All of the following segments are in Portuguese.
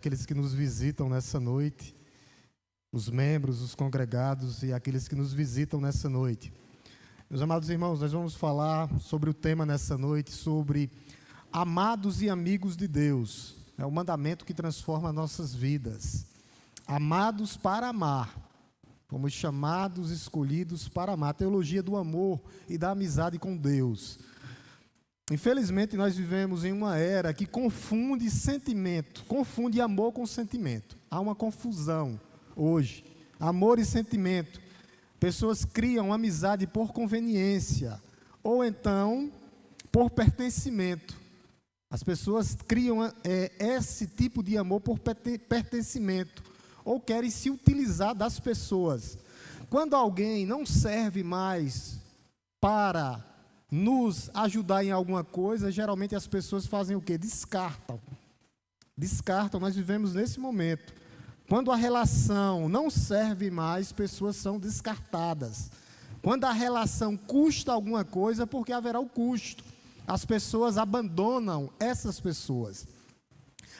Aqueles que nos visitam nessa noite, os membros, os congregados e aqueles que nos visitam nessa noite. Meus amados irmãos, nós vamos falar sobre o tema nessa noite, sobre amados e amigos de Deus. É o mandamento que transforma nossas vidas. Amados para amar. Fomos chamados, escolhidos para amar. A teologia do amor e da amizade com Deus. Infelizmente, nós vivemos em uma era que confunde sentimento, confunde amor com sentimento. Há uma confusão hoje, amor e sentimento. Pessoas criam amizade por conveniência, ou então por pertencimento. As pessoas criam esse tipo de amor por pertencimento, ou querem se utilizar das pessoas. Quando alguém não serve mais para nos ajudar em alguma coisa, geralmente as pessoas fazem o quê? Descartam. Nós vivemos nesse momento. Quando a relação não serve mais, pessoas são descartadas. Quando a relação custa alguma coisa, porque haverá o custo. As pessoas abandonam essas pessoas.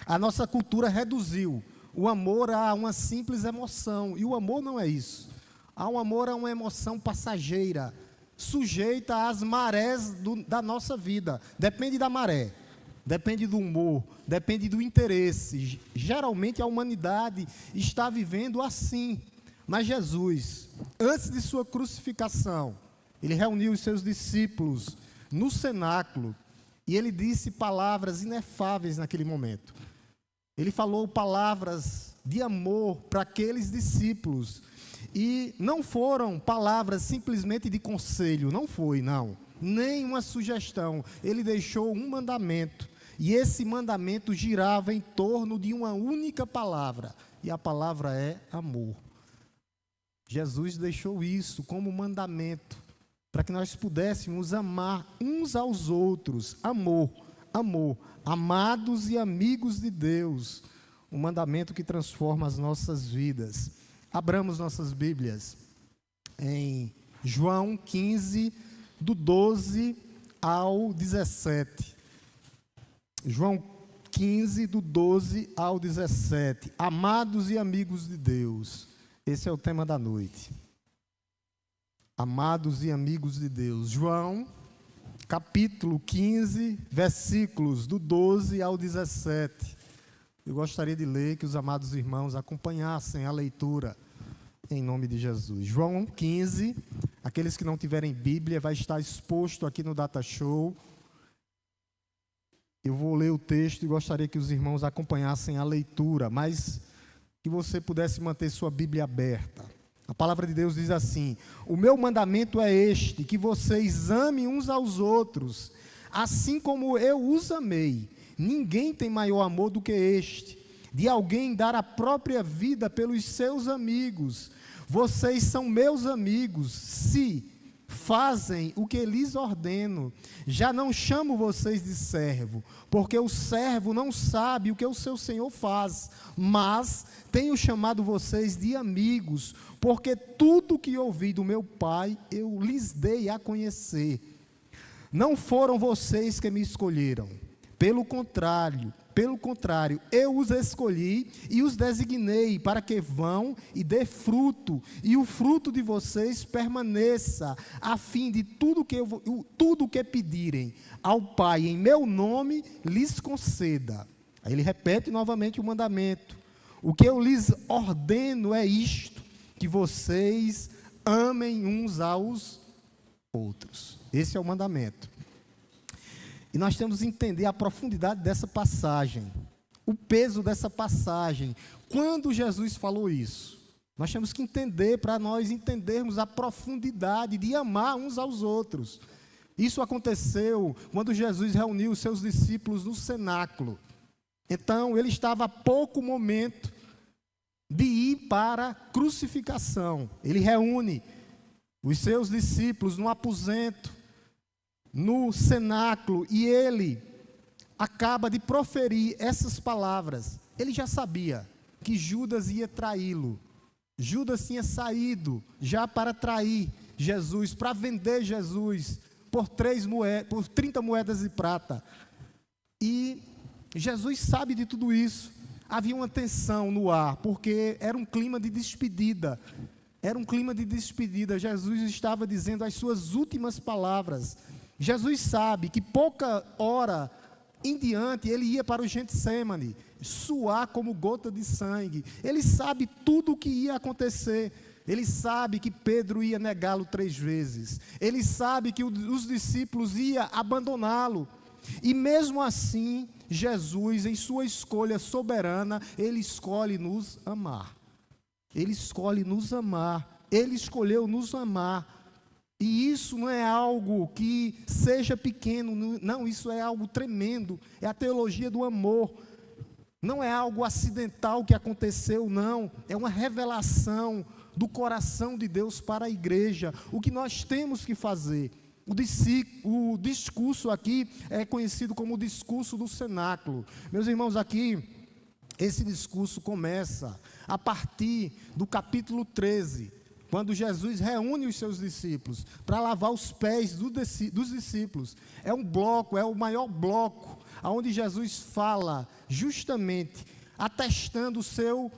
A nossa cultura reduziu o amor a uma simples emoção, e o amor não é isso. O amor é uma emoção passageira, sujeita às marés da nossa vida. Depende da maré, depende do humor, depende do interesse. Geralmente a humanidade está vivendo assim. Mas Jesus, antes de sua crucificação, ele reuniu os seus discípulos no cenáculo e ele disse palavras inefáveis naquele momento. Ele falou palavras de amor para aqueles discípulos. E não foram palavras simplesmente de conselho, não. Nem uma sugestão. Ele deixou um mandamento. E esse mandamento girava em torno de uma única palavra. E a palavra é amor. Jesus deixou isso como mandamento, para que nós pudéssemos amar uns aos outros. Amor. Amados e amigos de Deus. Um mandamento que transforma as nossas vidas. Abramos nossas Bíblias em João 15, do 12 ao 17. João 15, do 12 ao 17. Amados e amigos de Deus. Esse é o tema da noite. Amados e amigos de Deus. João, capítulo 15, versículos do 12 ao 17. Eu gostaria de ler, que os amados irmãos acompanhassem a leitura, em nome de Jesus. João 15, aqueles que não tiverem Bíblia, vai estar exposto aqui no Data Show. Eu vou ler o texto e gostaria que os irmãos acompanhassem a leitura, mas que você pudesse manter sua Bíblia aberta. A palavra de Deus diz assim: o meu mandamento é este, que vocês amem uns aos outros, assim como eu os amei. Ninguém tem maior amor do que este, de alguém dar a própria vida pelos seus amigos. Vocês são meus amigos, se fazem o que lhes ordeno. Já não chamo vocês de servo, porque o servo não sabe o que o seu senhor faz, mas tenho chamado vocês de amigos, porque tudo que ouvi do meu Pai eu lhes dei a conhecer. Não foram vocês que me escolheram. Pelo contrário, eu os escolhi e os designei para que vão e dê fruto, e o fruto de vocês permaneça, a fim de tudo que pedirem ao Pai em meu nome, lhes conceda. Aí ele repete novamente o mandamento. O que eu lhes ordeno é isto, que vocês amem uns aos outros. Esse é o mandamento. E nós temos que entender a profundidade dessa passagem, o peso dessa passagem. Quando Jesus falou isso, nós temos que entender, para nós entendermos a profundidade de amar uns aos outros. Isso aconteceu quando Jesus reuniu os seus discípulos no cenáculo. Então, ele estava a pouco momento de ir para a crucificação. Ele reúne os seus discípulos no aposento, no cenáculo, e ele acaba de proferir essas palavras. Ele já sabia que Judas ia traí-lo. Judas tinha saído já para trair Jesus, para vender Jesus por 30 moedas de prata. E Jesus sabe de tudo isso. havia uma tensão no ar, porque era um clima de despedida. Era um clima de despedida. Jesus estava dizendo as suas últimas palavras. Jesus sabe que pouca hora em diante ele ia para o Getsêmani, suar como gota de sangue. Ele sabe tudo o que ia acontecer. Ele sabe que Pedro ia negá-lo 3 vezes. Ele sabe que os discípulos iam abandoná-lo. E mesmo assim, Jesus, em sua escolha soberana, ele escolhe nos amar. Ele escolhe nos amar. Ele escolheu nos amar. E isso não é algo que seja pequeno, não, isso é algo tremendo. É a teologia do amor. Não é algo acidental que aconteceu, não. É uma revelação do coração de Deus para a igreja. O que nós temos que fazer. O discurso aqui é conhecido como o discurso do cenáculo. Meus irmãos, aqui, esse discurso começa a partir do capítulo 13, quando Jesus reúne os seus discípulos para lavar os pés dos discípulos. É um bloco, é o maior bloco, onde Jesus fala justamente, atestando o seu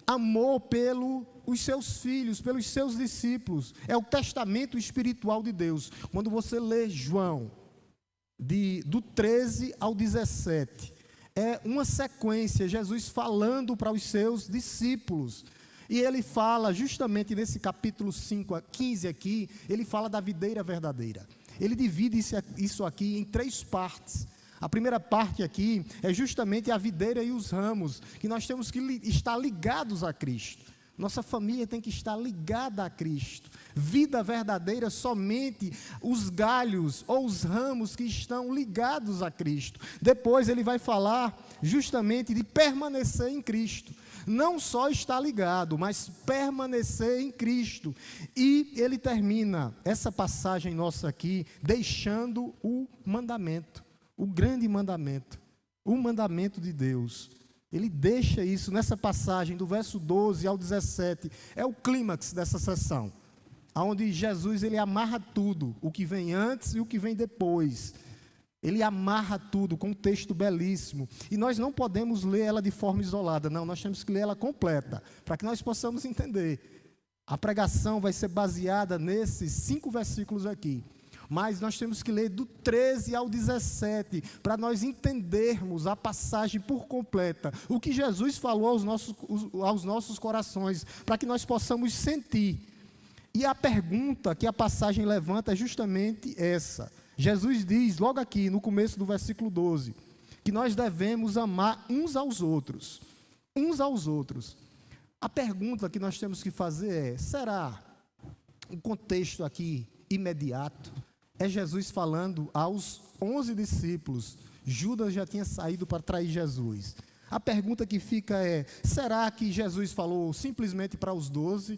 amor pelos seus filhos, pelos seus discípulos. É o testamento espiritual de Deus. Quando você lê João, do 13 ao 17, é uma sequência, Jesus falando para os seus discípulos. E ele fala, justamente nesse capítulo 15 aqui, ele fala da videira verdadeira. Ele divide isso aqui em 3 partes. A primeira parte aqui é justamente a videira e os ramos, que nós temos que estar ligados a Cristo. Nossa família tem que estar ligada a Cristo. Vida verdadeira, somente os galhos ou os ramos que estão ligados a Cristo. Depois ele vai falar justamente de permanecer em Cristo. Não só estar ligado, mas permanecer em Cristo. E ele termina essa passagem nossa aqui, deixando o mandamento, o grande mandamento, o mandamento de Deus. Ele deixa isso nessa passagem, do verso 12 ao 17, é o clímax dessa sessão, onde Jesus ele amarra tudo, o que vem antes e o que vem depois. Ele amarra tudo com um texto belíssimo. E nós não podemos ler ela de forma isolada, não, nós temos que ler ela completa, para que nós possamos entender. A pregação vai ser baseada nesses 5 versículos aqui. Mas nós temos que ler do 13 ao 17, para nós entendermos a passagem por completa, o que Jesus falou aos nossos corações, para que nós possamos sentir. E a pergunta que a passagem levanta é justamente essa. Jesus diz, logo aqui, no começo do versículo 12, que nós devemos amar uns aos outros. Uns aos outros. A pergunta que nós temos que fazer é, será o contexto aqui imediato? É Jesus falando aos 11 discípulos. Judas já tinha saído para trair Jesus. A pergunta que fica é, será que Jesus falou simplesmente para os 12?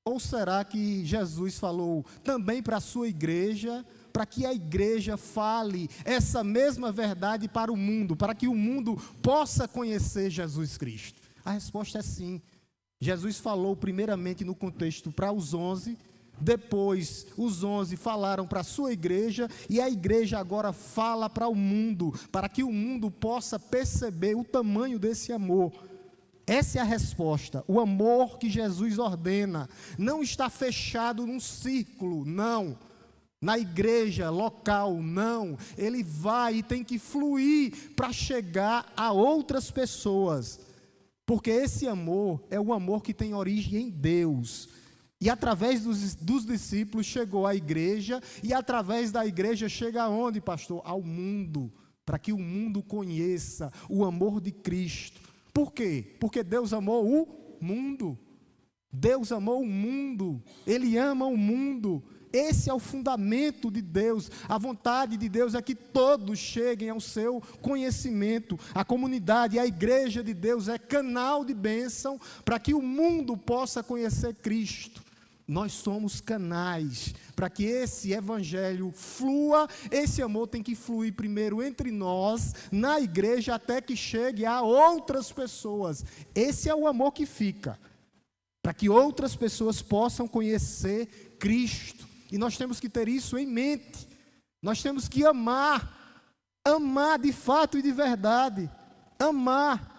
Ou será que Jesus falou também para a sua igreja, para que a igreja fale essa mesma verdade para o mundo, para que o mundo possa conhecer Jesus Cristo? A resposta é sim. Jesus falou primeiramente no contexto para os 11, depois os 11 falaram para a sua igreja, e a igreja agora fala para o mundo, para que o mundo possa perceber o tamanho desse amor. Essa é a resposta. O amor que Jesus ordena não está fechado num círculo, não. Na igreja local, não. Ele vai e tem que fluir para chegar a outras pessoas. Porque esse amor é o amor que tem origem em Deus. E através dos discípulos chegou à igreja, e através da igreja chega aonde, pastor? Ao mundo, para que o mundo conheça o amor de Cristo. Por quê? Porque Deus amou o mundo. Deus amou o mundo. Ele ama o mundo. Esse é o fundamento de Deus. A vontade de Deus é que todos cheguem ao seu conhecimento. A comunidade, a igreja de Deus é canal de bênção para que o mundo possa conhecer Cristo. Nós somos canais para que esse evangelho flua. Esse amor tem que fluir primeiro entre nós, na igreja, até que chegue a outras pessoas. Esse é o amor que fica, para que outras pessoas possam conhecer Cristo. E nós temos que ter isso em mente. Nós temos que amar de fato e de verdade. Amar.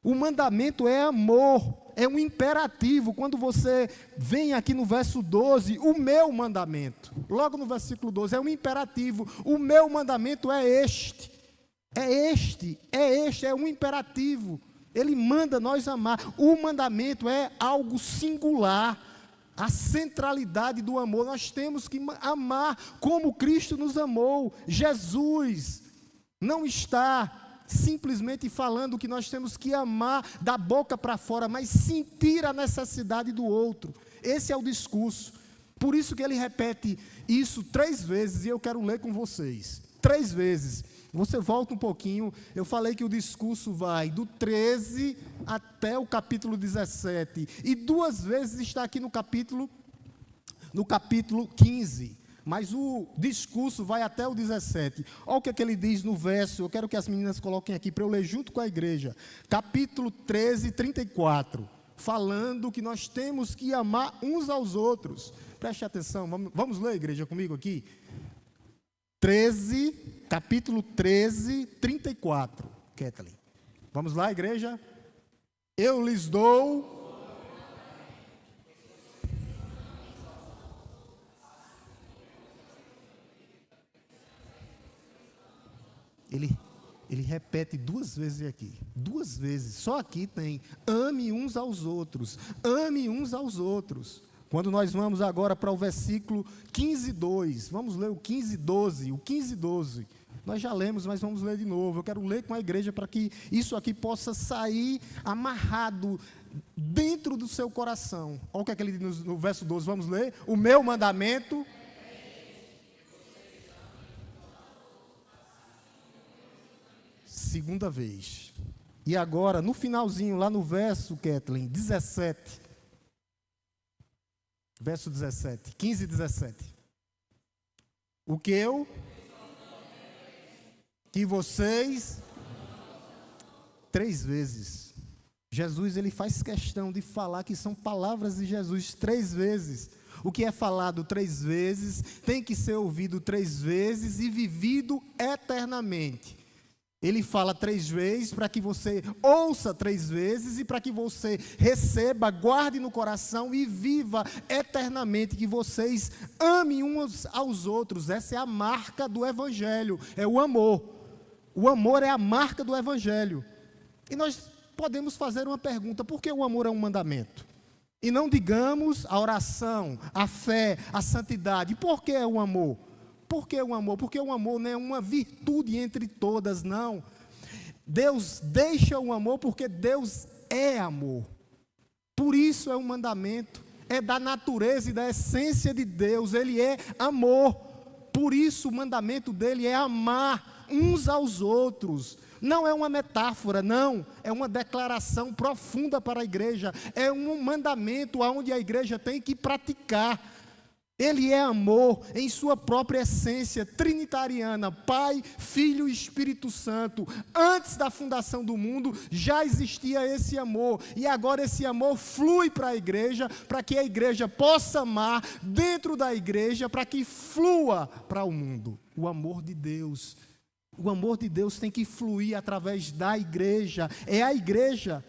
O mandamento é amor, é um imperativo. Quando você vem aqui no verso 12, o meu mandamento, logo no versículo 12, é um imperativo. O meu mandamento é este, é um imperativo. Ele manda nós amar. O mandamento é algo singular, a centralidade do amor. Nós temos que amar como Cristo nos amou. Jesus não está simplesmente falando que nós temos que amar da boca para fora, mas sentir a necessidade do outro. Esse é o discurso. Por isso que ele repete isso 3 vezes, e eu quero ler com vocês. 3 vezes. Você volta um pouquinho, eu falei que o discurso vai do 13 até o capítulo 17, e 2 vezes está aqui no capítulo 15. Mas o discurso vai até o 17. Olha o que ele diz no verso, eu quero que as meninas coloquem aqui para eu ler junto com a igreja. Capítulo 13, 34. Falando que nós temos que amar uns aos outros. Preste atenção, vamos ler, igreja, comigo aqui. Capítulo 13, 34. Kathleen. Vamos lá, igreja? Eu lhes dou... Ele repete 2 vezes aqui, 2 vezes, só aqui tem, ame uns aos outros, ame uns aos outros. Quando nós vamos agora para o versículo 15:2, vamos ler o 15:12, nós já lemos, mas vamos ler de novo. Eu quero ler com a igreja para que isso aqui possa sair amarrado dentro do seu coração. Olha o que é que ele diz no verso 12, vamos ler, o meu mandamento... Segunda vez. E agora, no finalzinho, lá no verso, Kathleen, 17. Verso 17. 15 e 17. O que eu? Que vocês... 3 vezes. Jesus, ele faz questão de falar que são palavras de Jesus 3 vezes. O que é falado 3 vezes, tem que ser ouvido 3 vezes e vivido eternamente. Ele fala 3 vezes para que você ouça 3 vezes e para que você receba, guarde no coração e viva eternamente, que vocês amem uns aos outros. Essa é a marca do Evangelho, é o amor. O amor é a marca do Evangelho. E nós podemos fazer uma pergunta: por que o amor é um mandamento? E não digamos a oração, a fé, a santidade. Por que é o amor? Por que o amor? Porque o amor não é uma virtude entre todas, não. Deus deixa o amor porque Deus é amor. Por isso é um mandamento. É da natureza e da essência de Deus. Ele é amor. Por isso o mandamento dele é amar uns aos outros. Não é uma metáfora, não. É uma declaração profunda para a igreja. É um mandamento onde a igreja tem que praticar. Ele é amor em sua própria essência trinitariana, Pai, Filho e Espírito Santo. Antes da fundação do mundo já existia esse amor, e agora esse amor flui para a igreja, para que a igreja possa amar dentro da igreja, para que flua para o mundo. O amor de Deus tem que fluir através da igreja, é a igreja.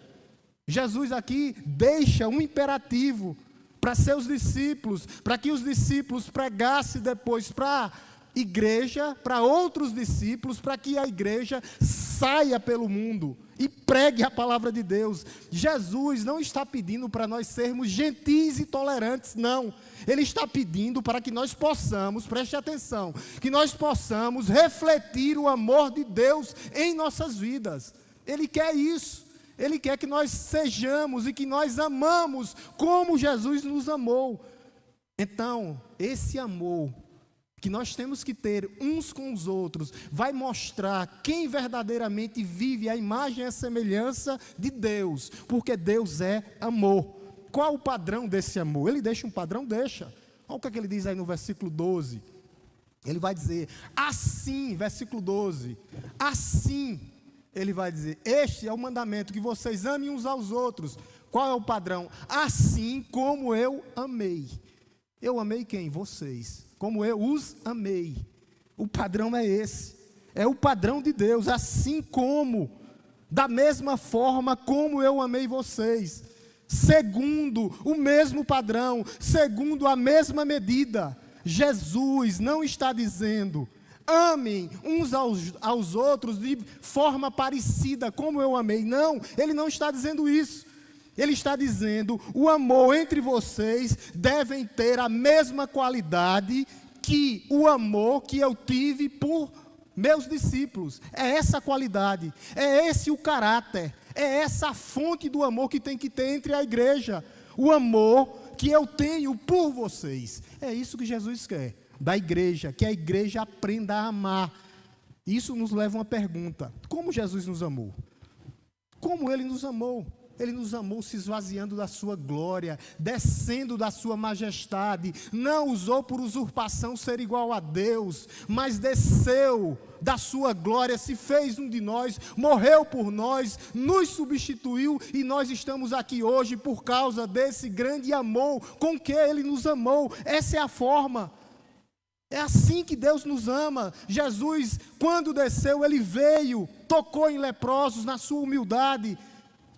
Jesus aqui deixa um imperativo para seus discípulos, para que os discípulos pregassem depois para a igreja, para outros discípulos, para que a igreja saia pelo mundo e pregue a palavra de Deus. Jesus não está pedindo para nós sermos gentis e tolerantes, não. Ele está pedindo para que nós possamos, preste atenção, que nós possamos refletir o amor de Deus em nossas vidas. Ele quer isso. Ele quer que nós sejamos e que nós amamos como Jesus nos amou. Então, esse amor que nós temos que ter uns com os outros vai mostrar quem verdadeiramente vive a imagem e a semelhança de Deus, porque Deus é amor. Qual o padrão desse amor? Ele deixa um padrão? Deixa. Olha o que ele diz aí no versículo 12. Ele vai dizer, assim, versículo 12, assim... Ele vai dizer, este é o mandamento, que vocês amem uns aos outros. Qual é o padrão? Assim como eu amei. Eu amei quem? Vocês. Como eu os amei. O padrão é esse. É o padrão de Deus. Assim como da mesma forma como eu amei vocês, segundo o mesmo padrão, segundo a mesma medida. Jesus não está dizendo, amem uns aos outros de forma parecida, como eu amei. Não, ele não está dizendo isso. Ele está dizendo, o amor entre vocês devem ter a mesma qualidade que o amor que eu tive por meus discípulos. É essa a qualidade, é esse o caráter, é essa a fonte do amor que tem que ter entre a igreja. O amor que eu tenho por vocês. É isso que Jesus quer da igreja, que a igreja aprenda a amar. Isso nos leva a uma pergunta: como Jesus nos amou? Como Ele nos amou? Ele nos amou se esvaziando da sua glória, descendo da sua majestade. Não usou por usurpação ser igual a Deus, mas desceu da sua glória, se fez um de nós, morreu por nós, nos substituiu, e nós estamos aqui hoje por causa desse grande amor com que Ele nos amou. Essa é a forma. É assim que Deus nos ama. Jesus, quando desceu, Ele veio, tocou em leprosos na sua humildade,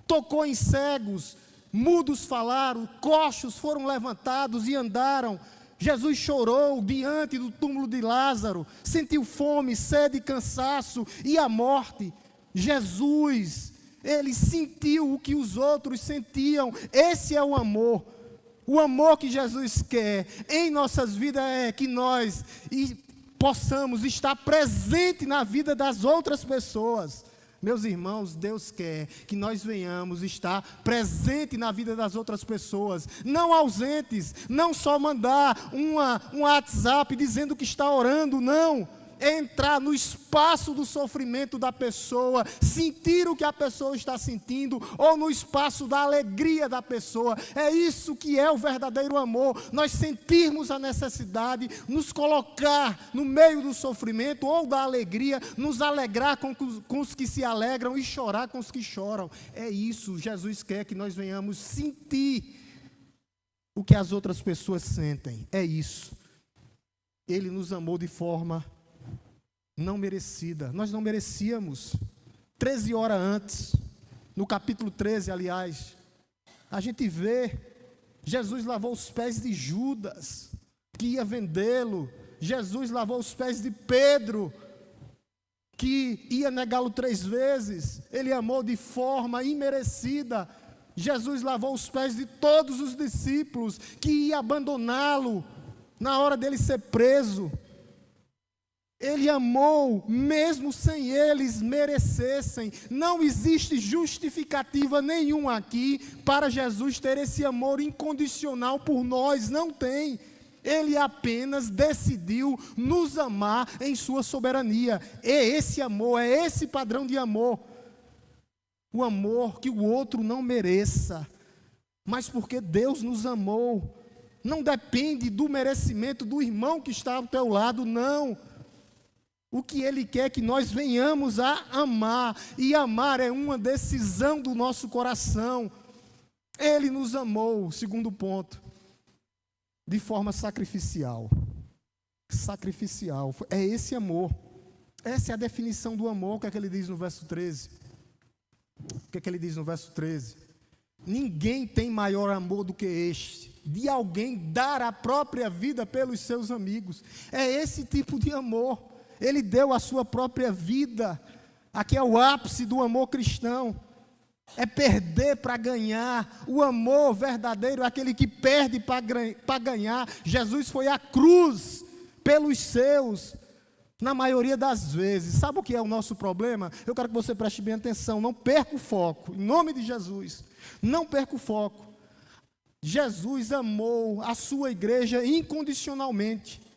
tocou em cegos, mudos falaram, coxos foram levantados e andaram. Jesus chorou diante do túmulo de Lázaro, sentiu fome, sede, cansaço e a morte. Jesus, Ele sentiu o que os outros sentiam. Esse é o amor. O amor que Jesus quer em nossas vidas é que nós possamos estar presente na vida das outras pessoas. Meus irmãos, Deus quer que nós venhamos estar presente na vida das outras pessoas, não ausentes, não só mandar um WhatsApp dizendo que está orando, não. É entrar no espaço do sofrimento da pessoa, sentir o que a pessoa está sentindo, ou no espaço da alegria da pessoa. É isso que é o verdadeiro amor, nós sentirmos a necessidade, nos colocar no meio do sofrimento ou da alegria, nos alegrar com os que se alegram e chorar com os que choram. É isso, Jesus quer que nós venhamos sentir o que as outras pessoas sentem. É isso. Ele nos amou de forma não merecida. Nós não merecíamos. 13 horas antes, no capítulo 13, aliás, a gente vê, Jesus lavou os pés de Judas, que ia vendê-lo. Jesus lavou os pés de Pedro, que ia negá-lo 3 vezes. Ele amou de forma imerecida. Jesus lavou os pés de todos os discípulos, que ia abandoná-lo na hora dele ser preso. Ele amou, mesmo sem eles merecessem. Não existe justificativa nenhuma aqui para Jesus ter esse amor incondicional por nós. Não tem. Ele apenas decidiu nos amar em sua soberania. É esse amor, é esse padrão de amor. O amor que o outro não mereça. Mas porque Deus nos amou. Não depende do merecimento do irmão que está ao teu lado, não. O que Ele quer é que nós venhamos a amar, e amar é uma decisão do nosso coração. Ele nos amou, segundo ponto, de forma sacrificial. Sacrificial, é esse amor. Essa é a definição do amor. O que é que ele diz no verso 13? O que é que ele diz no verso 13? Ninguém tem maior amor do que este, de alguém dar a própria vida pelos seus amigos. É esse tipo de amor. Ele deu a sua própria vida. Aqui é o ápice do amor cristão. É perder para ganhar. O amor verdadeiro é aquele que perde para ganhar. Jesus foi à cruz pelos seus, na maioria das vezes. Sabe o que é o nosso problema? Eu quero que você preste bem atenção. Não perca o foco. Em nome de Jesus. Não perca o foco. Jesus amou a sua igreja incondicionalmente.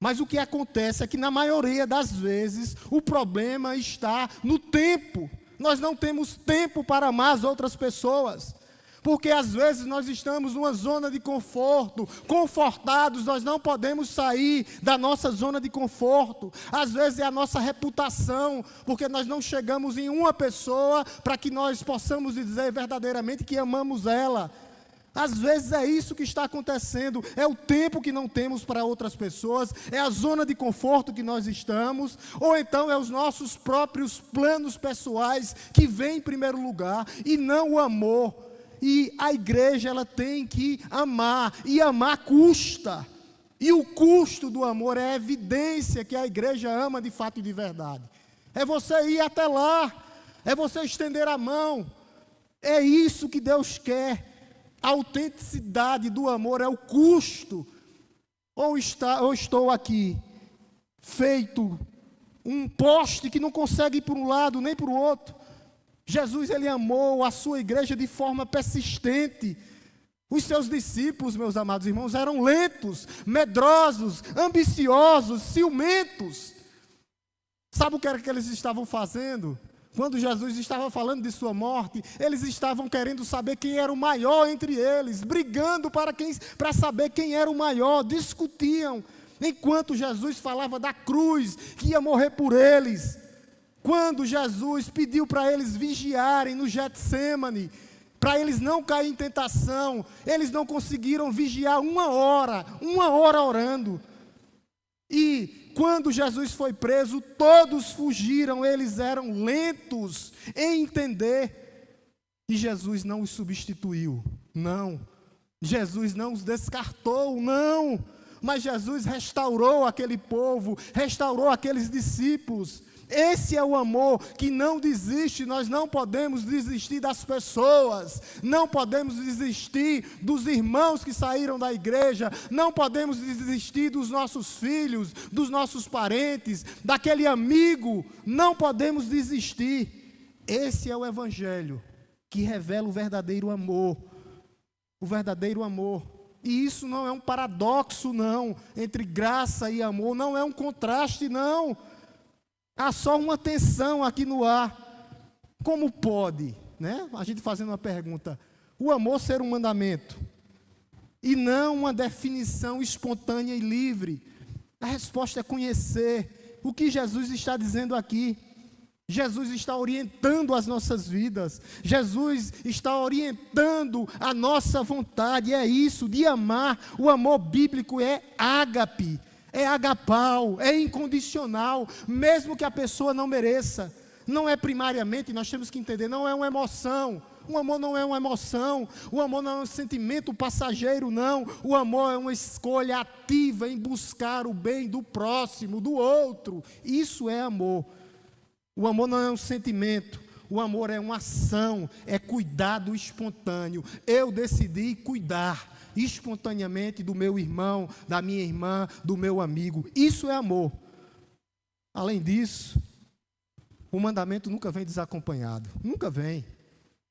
Mas o que acontece é que na maioria das vezes o problema está no tempo. Nós não temos tempo para amar as outras pessoas. Porque às vezes nós estamos numa zona de conforto, confortados, nós não podemos sair da nossa zona de conforto. Às vezes é a nossa reputação, porque nós não chegamos em uma pessoa para que nós possamos dizer verdadeiramente que amamos ela. Às vezes é isso que está acontecendo, é o tempo que não temos para outras pessoas, é a zona de conforto que nós estamos, ou então é os nossos próprios planos pessoais que vêm em primeiro lugar, e não o amor. E a igreja, ela tem que amar, e amar custa. E o custo do amor é a evidência que a igreja ama de fato e de verdade. É você ir até lá, é você estender a mão. É isso que Deus quer. A autenticidade do amor é o custo. Ou estou aqui, feito um poste que não consegue ir para um lado nem para o outro. Jesus, ele amou a sua igreja de forma persistente. Os seus discípulos, meus amados irmãos, eram lentos, medrosos, ambiciosos, ciumentos. Sabe o que era que eles estavam fazendo? Quando Jesus estava falando de sua morte, eles estavam querendo saber quem era o maior entre eles, brigando para saber quem era o maior, discutiam, enquanto Jesus falava da cruz, que ia morrer por eles. Quando Jesus pediu para eles vigiarem no Getsêmani, para eles não caírem em tentação, eles não conseguiram vigiar uma hora orando. E quando Jesus foi preso, todos fugiram, eles eram lentos em entender. E Jesus não os substituiu, não. Jesus não os descartou, não. Mas Jesus restaurou aquele povo, restaurou aqueles discípulos. Esse é o amor que não desiste. Nós não podemos desistir das pessoas, não podemos desistir dos irmãos que saíram da igreja, não podemos desistir dos nossos filhos, dos nossos parentes, daquele amigo, não podemos desistir. Esse é o evangelho que revela o verdadeiro amor, o verdadeiro amor. E isso não é um paradoxo, não, entre graça e amor, não é um contraste, não. Há só uma tensão aqui no ar. Como pode, né? A gente fazendo uma pergunta, o amor ser um mandamento e não uma definição espontânea e livre? A resposta é conhecer o que Jesus está dizendo aqui. Jesus está orientando as nossas vidas, Jesus está orientando a nossa vontade, é isso, de amar. O amor bíblico é ágape, é agapau, é incondicional, mesmo que a pessoa não mereça. Não é primariamente, nós temos que entender, não é uma emoção. O amor não é uma emoção, o amor não é um sentimento passageiro, não. O amor é uma escolha ativa em buscar o bem do próximo, do outro. Isso é amor. O amor não é um sentimento, o amor é uma ação, é cuidado espontâneo. Eu decidi cuidar espontaneamente do meu irmão, da minha irmã, do meu amigo. Isso é amor. Além disso, o mandamento nunca vem desacompanhado. Nunca vem.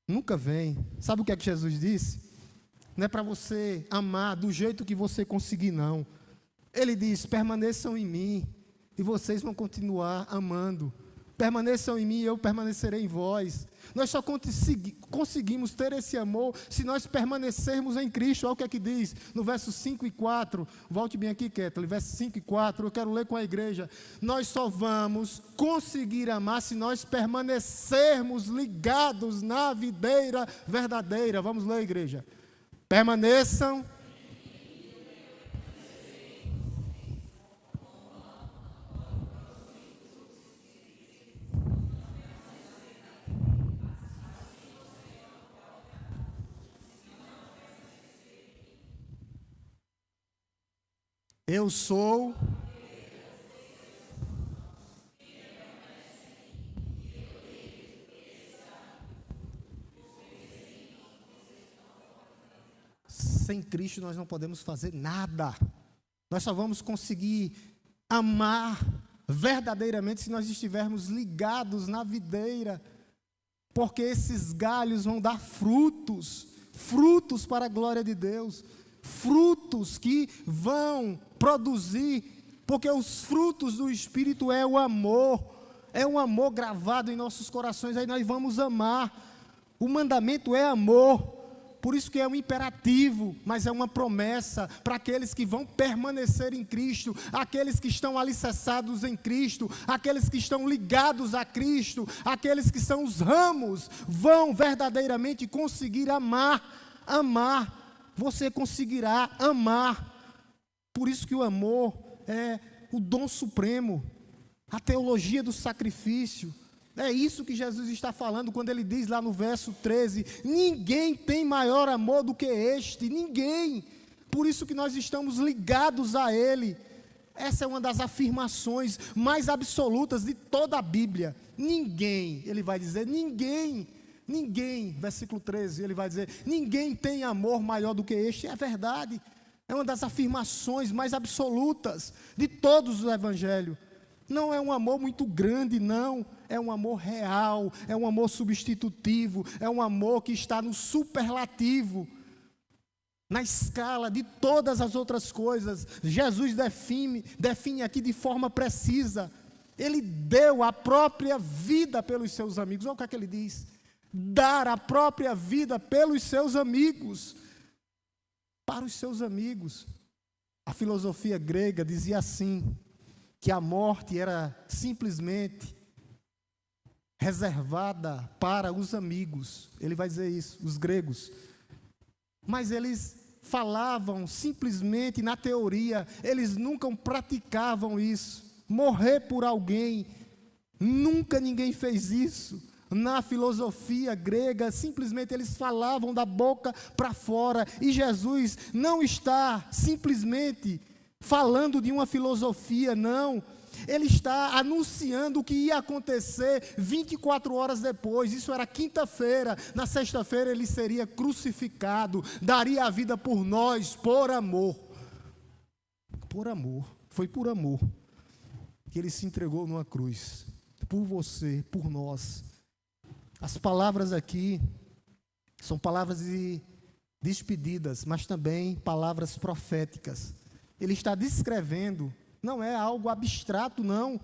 Nunca vem. Sabe o que é que Jesus disse? Não é para você amar do jeito que você conseguir, não. Ele diz: permaneçam em mim e vocês vão continuar amando. Permaneçam em mim e eu permanecerei em vós. Nós só conseguimos ter esse amor se nós permanecermos em Cristo. Olha o que é que diz no verso 5 e 4. Volte bem aqui, Ketley, verso 5 e 4. Eu quero ler com a igreja. Nós só vamos conseguir amar se nós permanecermos ligados na videira verdadeira. Vamos ler, igreja. Permaneçam. Eu sou. Sem Cristo nós não podemos fazer nada. Nós só vamos conseguir amar verdadeiramente se nós estivermos ligados na videira. Porque esses galhos vão dar frutos, frutos para a glória de Deus. Frutos que vão produzir, porque os frutos do Espírito é o amor, é um amor gravado em nossos corações, aí nós vamos amar. O mandamento é amor, por isso que é um imperativo, mas é uma promessa para aqueles que vão permanecer em Cristo, aqueles que estão alicerçados em Cristo, aqueles que estão ligados a Cristo, aqueles que são os ramos, vão verdadeiramente conseguir amar você conseguirá amar. Por isso que o amor é o dom supremo, a teologia do sacrifício. É isso que Jesus está falando quando ele diz lá no verso 13: ninguém tem maior amor do que este, ninguém. Por isso que nós estamos ligados a Ele. Essa é uma das afirmações mais absolutas de toda a Bíblia. Ninguém, ele vai dizer, ninguém, versículo 13, ele vai dizer, ninguém tem amor maior do que este. É verdade, é uma das afirmações mais absolutas de todos os evangelhos. Não é um amor muito grande, não, é um amor real, é um amor substitutivo, é um amor que está no superlativo, na escala de todas as outras coisas. Jesus define aqui de forma precisa. Ele deu a própria vida pelos seus amigos. Olha o que ele diz: dar a própria vida pelos seus amigos. Para os seus amigos. A filosofia grega dizia assim, que a morte era simplesmente reservada para os amigos. Ele vai dizer isso, os gregos. Mas eles falavam simplesmente na teoria, eles nunca praticavam isso. Morrer por alguém, nunca ninguém fez isso. Na filosofia grega, simplesmente eles falavam da boca para fora. E Jesus não está simplesmente falando de uma filosofia, não. Ele está anunciando o que ia acontecer 24 horas depois. Isso era quinta-feira. Na sexta-feira ele seria crucificado, daria a vida por nós, por amor. Por amor. Foi por amor que ele se entregou numa cruz. Por você, por nós. As palavras aqui são palavras de despedidas, mas também palavras proféticas. Ele está descrevendo, não é algo abstrato, não.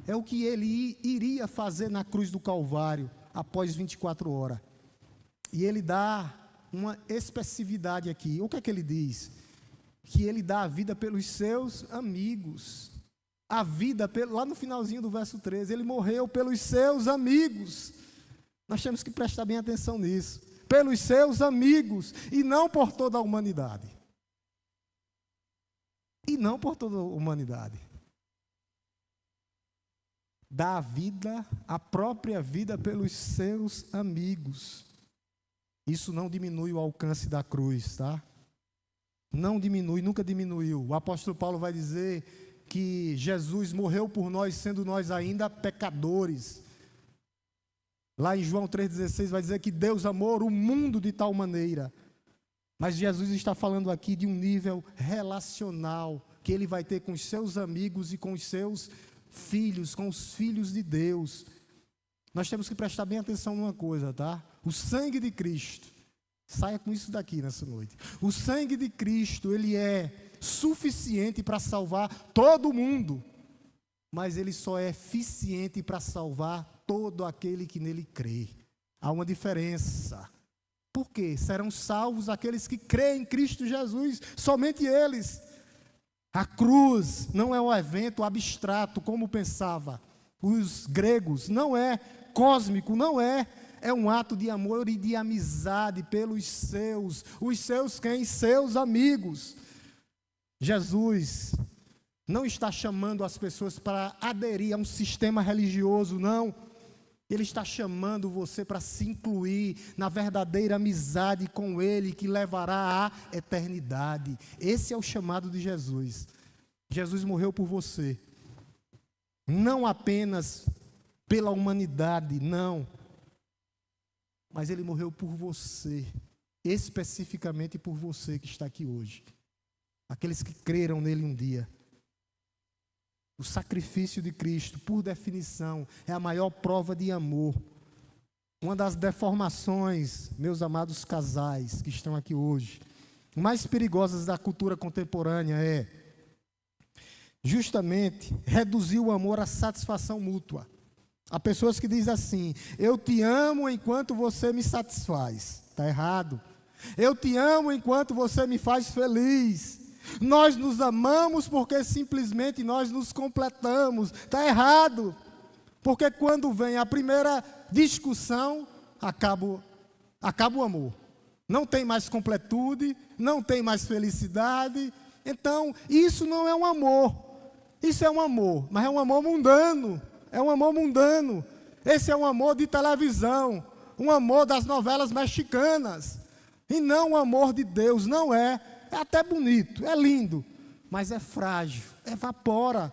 É o que ele iria fazer na cruz do Calvário, após 24 horas. E ele dá uma especificidade aqui. O que é que ele diz? Que ele dá a vida pelos seus amigos. A vida, lá no finalzinho do verso 13, ele morreu pelos seus amigos. Nós temos que prestar bem atenção nisso. Pelos seus amigos, e não por toda a humanidade. E não por toda a humanidade. Dá a vida, a própria vida pelos seus amigos. Isso não diminui o alcance da cruz, tá? Não diminui, nunca diminuiu. O apóstolo Paulo vai dizer que Jesus morreu por nós, sendo nós ainda pecadores. Lá em João 3,16 vai dizer que Deus amou o mundo de tal maneira. Mas Jesus está falando aqui de um nível relacional que ele vai ter com os seus amigos e com os seus filhos, com os filhos de Deus. Nós temos que prestar bem atenção numa coisa, tá? O sangue de Cristo, saia com isso daqui nessa noite. O sangue de Cristo, ele é suficiente para salvar todo mundo, mas ele só é eficiente para salvar todo aquele que nele crê. Há uma diferença. Por quê? Serão salvos aqueles que creem em Cristo Jesus, somente eles. A cruz não é um evento abstrato, como pensava os gregos, não é cósmico, não é. É um ato de amor e de amizade pelos seus. Os seus quem? Seus amigos. Jesus não está chamando as pessoas para aderir a um sistema religioso, não. Ele está chamando você para se incluir na verdadeira amizade com Ele, que levará à eternidade. Esse é o chamado de Jesus. Jesus morreu por você. Não apenas pela humanidade, não. Mas Ele morreu por você. Especificamente por você que está aqui hoje. Aqueles que creram nele um dia. O sacrifício de Cristo, por definição, é a maior prova de amor. Uma das deformações, meus amados casais que estão aqui hoje, mais perigosas da cultura contemporânea é justamente reduzir o amor à satisfação mútua. Há pessoas que dizem assim: eu te amo enquanto você me satisfaz. Está errado. Eu te amo enquanto você me faz feliz. Nós nos amamos porque simplesmente nós nos completamos. Está errado. Porque quando vem a primeira discussão, acaba o amor. não tem mais completude, não tem mais felicidade. Então, isso não é um amor. Isso é um amor, mas é um amor mundano. É um amor mundano. Esse é um amor de televisão, um amor das novelas mexicanas. E não o amor de Deus, não é. É até bonito, é lindo, mas é frágil, evapora.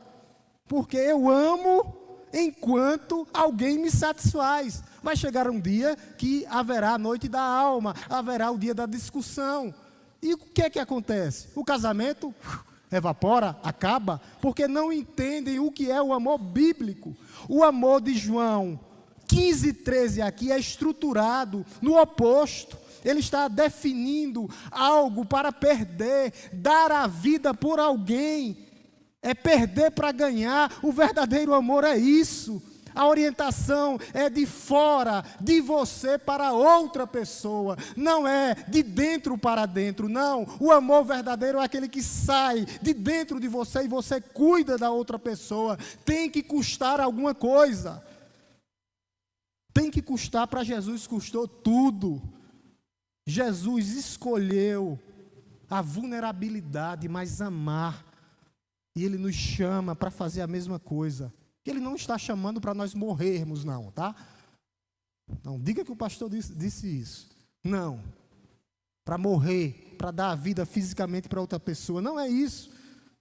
Porque eu amo enquanto alguém me satisfaz. Vai chegar um dia que haverá a noite da alma, haverá o dia da discussão. E o que é que acontece? O casamento evapora, acaba, porque não entendem o que é o amor bíblico. O amor de João 15:13 aqui é estruturado no oposto. Ele está definindo algo para perder, dar a vida por alguém. É perder para ganhar. O verdadeiro amor é isso. A orientação é de fora, de você para outra pessoa. Não é de dentro para dentro, não. O amor verdadeiro é aquele que sai de dentro de você e você cuida da outra pessoa. Tem que custar alguma coisa. Tem que custar. Para Jesus custou tudo. Jesus escolheu a vulnerabilidade, mas amar. E Ele nos chama para fazer a mesma coisa. Ele não está chamando para nós morrermos, não, tá? Não diga que o pastor disse isso. Não. Para morrer, para dar a vida fisicamente para outra pessoa. Não é isso.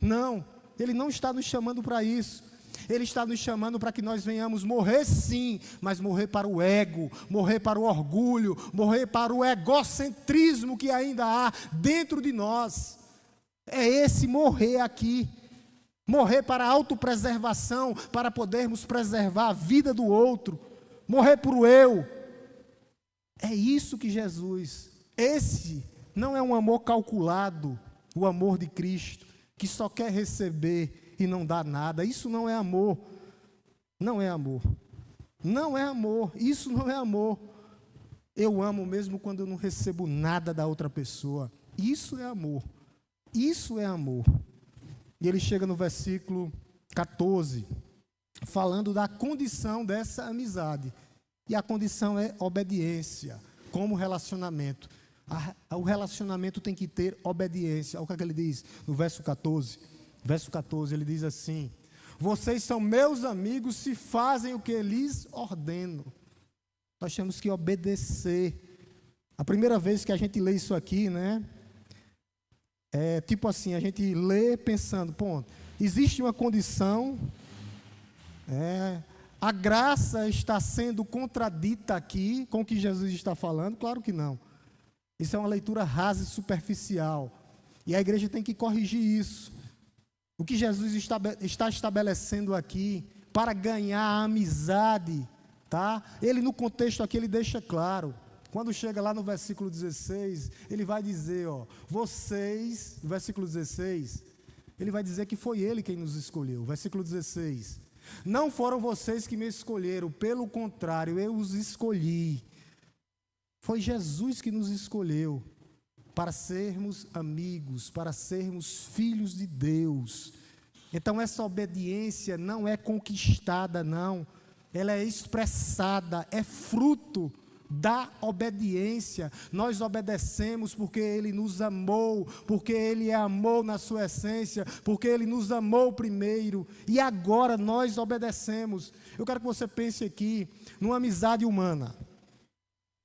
Não. Ele não está nos chamando para isso. Ele está nos chamando para que nós venhamos morrer sim, mas morrer para o ego, morrer para o orgulho, morrer para o egocentrismo que ainda há dentro de nós. É esse morrer aqui. Morrer para a autopreservação, para podermos preservar a vida do outro. Morrer para o eu. É isso que Jesus, esse não é um amor calculado, o amor de Cristo, que só quer receber e não dá nada. Isso não é amor. Não é amor. Não é amor. Isso não é amor. Eu amo mesmo quando eu não recebo nada da outra pessoa. Isso é amor. Isso é amor. E ele chega no versículo 14, falando da condição dessa amizade. E a condição é obediência, como relacionamento. O relacionamento tem que ter obediência. Olha o que ele diz no verso 14. Verso 14, ele diz assim: vocês são meus amigos se fazem o que lhes ordeno. Nós temos que obedecer. A primeira vez que a gente lê isso aqui, né? É tipo assim, a gente lê pensando, pô, existe uma condição, a graça está sendo contradita aqui com o que Jesus está falando? Claro que não. Isso é uma leitura rasa e superficial. E a igreja tem que corrigir isso. O que Jesus está estabelecendo aqui para ganhar a amizade, tá? Ele no contexto aqui ele deixa claro. Quando chega lá no versículo 16, ele vai dizer, vocês, no versículo 16, ele vai dizer que foi ele quem nos escolheu. Versículo 16, não foram vocês que me escolheram, pelo contrário, eu os escolhi. Foi Jesus que nos escolheu para sermos amigos, para sermos filhos de Deus. Então essa obediência não é conquistada, não. Ela é expressada, é fruto da obediência. Nós obedecemos porque Ele nos amou, porque Ele amou na sua essência, porque Ele nos amou primeiro, e agora nós obedecemos. Eu quero que você pense aqui numa amizade humana.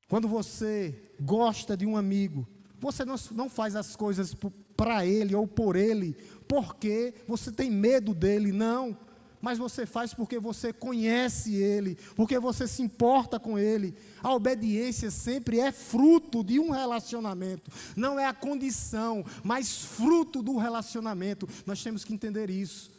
Quando você gosta de um amigo, você não faz as coisas para ele ou por ele, porque você tem medo dele, não. Mas você faz porque você conhece ele, porque você se importa com ele. A obediência sempre é fruto de um relacionamento. Não é a condição, mas fruto do relacionamento. Nós temos que entender isso.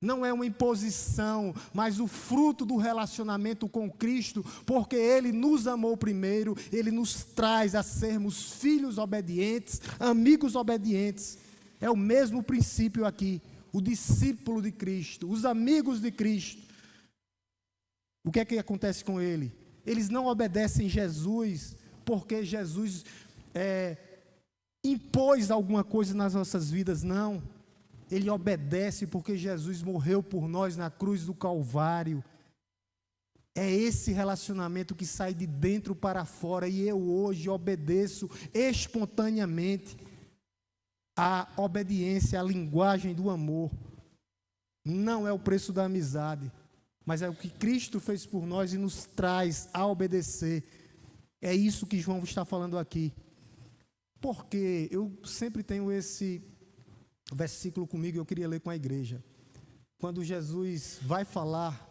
Não é uma imposição, mas o fruto do relacionamento com Cristo, porque Ele nos amou primeiro, Ele nos traz a sermos filhos obedientes, amigos obedientes. É o mesmo princípio aqui. O discípulo de Cristo, os amigos de Cristo. O que é que acontece com ele? Eles não obedecem Jesus porque Jesus impôs alguma coisa nas nossas vidas, não. Ele obedece porque Jesus morreu por nós na cruz do Calvário. É esse relacionamento que sai de dentro para fora, e eu hoje obedeço espontaneamente. A obediência, a linguagem do amor, não é o preço da amizade, mas é o que Cristo fez por nós e nos traz a obedecer. É isso que João está falando aqui. Porque eu sempre tenho esse versículo comigo, eu queria ler com a igreja. Quando Jesus vai falar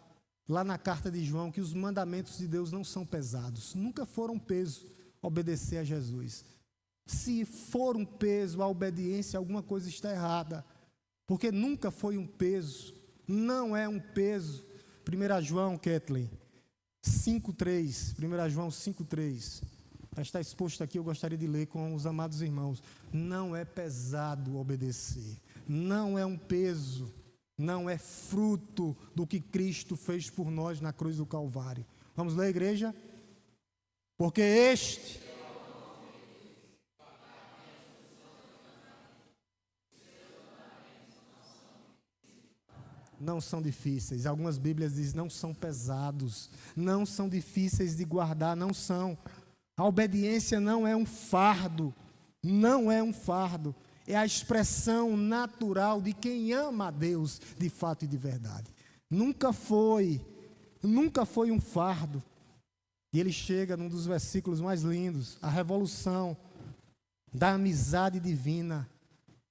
lá na carta de João que os mandamentos de Deus não são pesados, nunca foram peso obedecer a Jesus. Se for um peso a obediência, alguma coisa está errada, porque nunca foi um peso, não é um peso. 1 João, Kathleen, 5,3, 1 João 5,3, está exposto aqui, eu gostaria de ler com os amados irmãos. Não é pesado obedecer, não é um peso, não é fruto do que Cristo fez por nós na cruz do Calvário. Vamos ler, igreja? Porque este não são difíceis. Algumas Bíblias dizem não são pesados, não são difíceis de guardar, não são. A obediência não é um fardo, não é um fardo. É a expressão natural de quem ama a Deus de fato e de verdade. Nunca foi um fardo. E ele chega num dos versículos mais lindos, a revolução da amizade divina,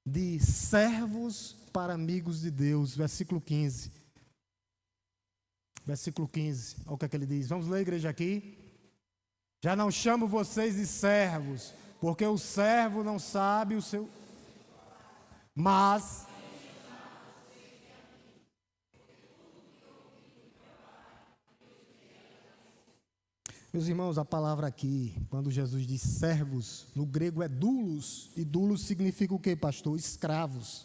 de servos para amigos de Deus, versículo 15. Versículo 15, olha o que é que ele diz. Vamos ler, igreja, aqui. Já não chamo vocês de servos, porque o servo não sabe o seu... Mas... Meus irmãos, a palavra aqui, quando Jesus diz servos, no grego é doulos, e doulos significa o quê, pastor? Escravos.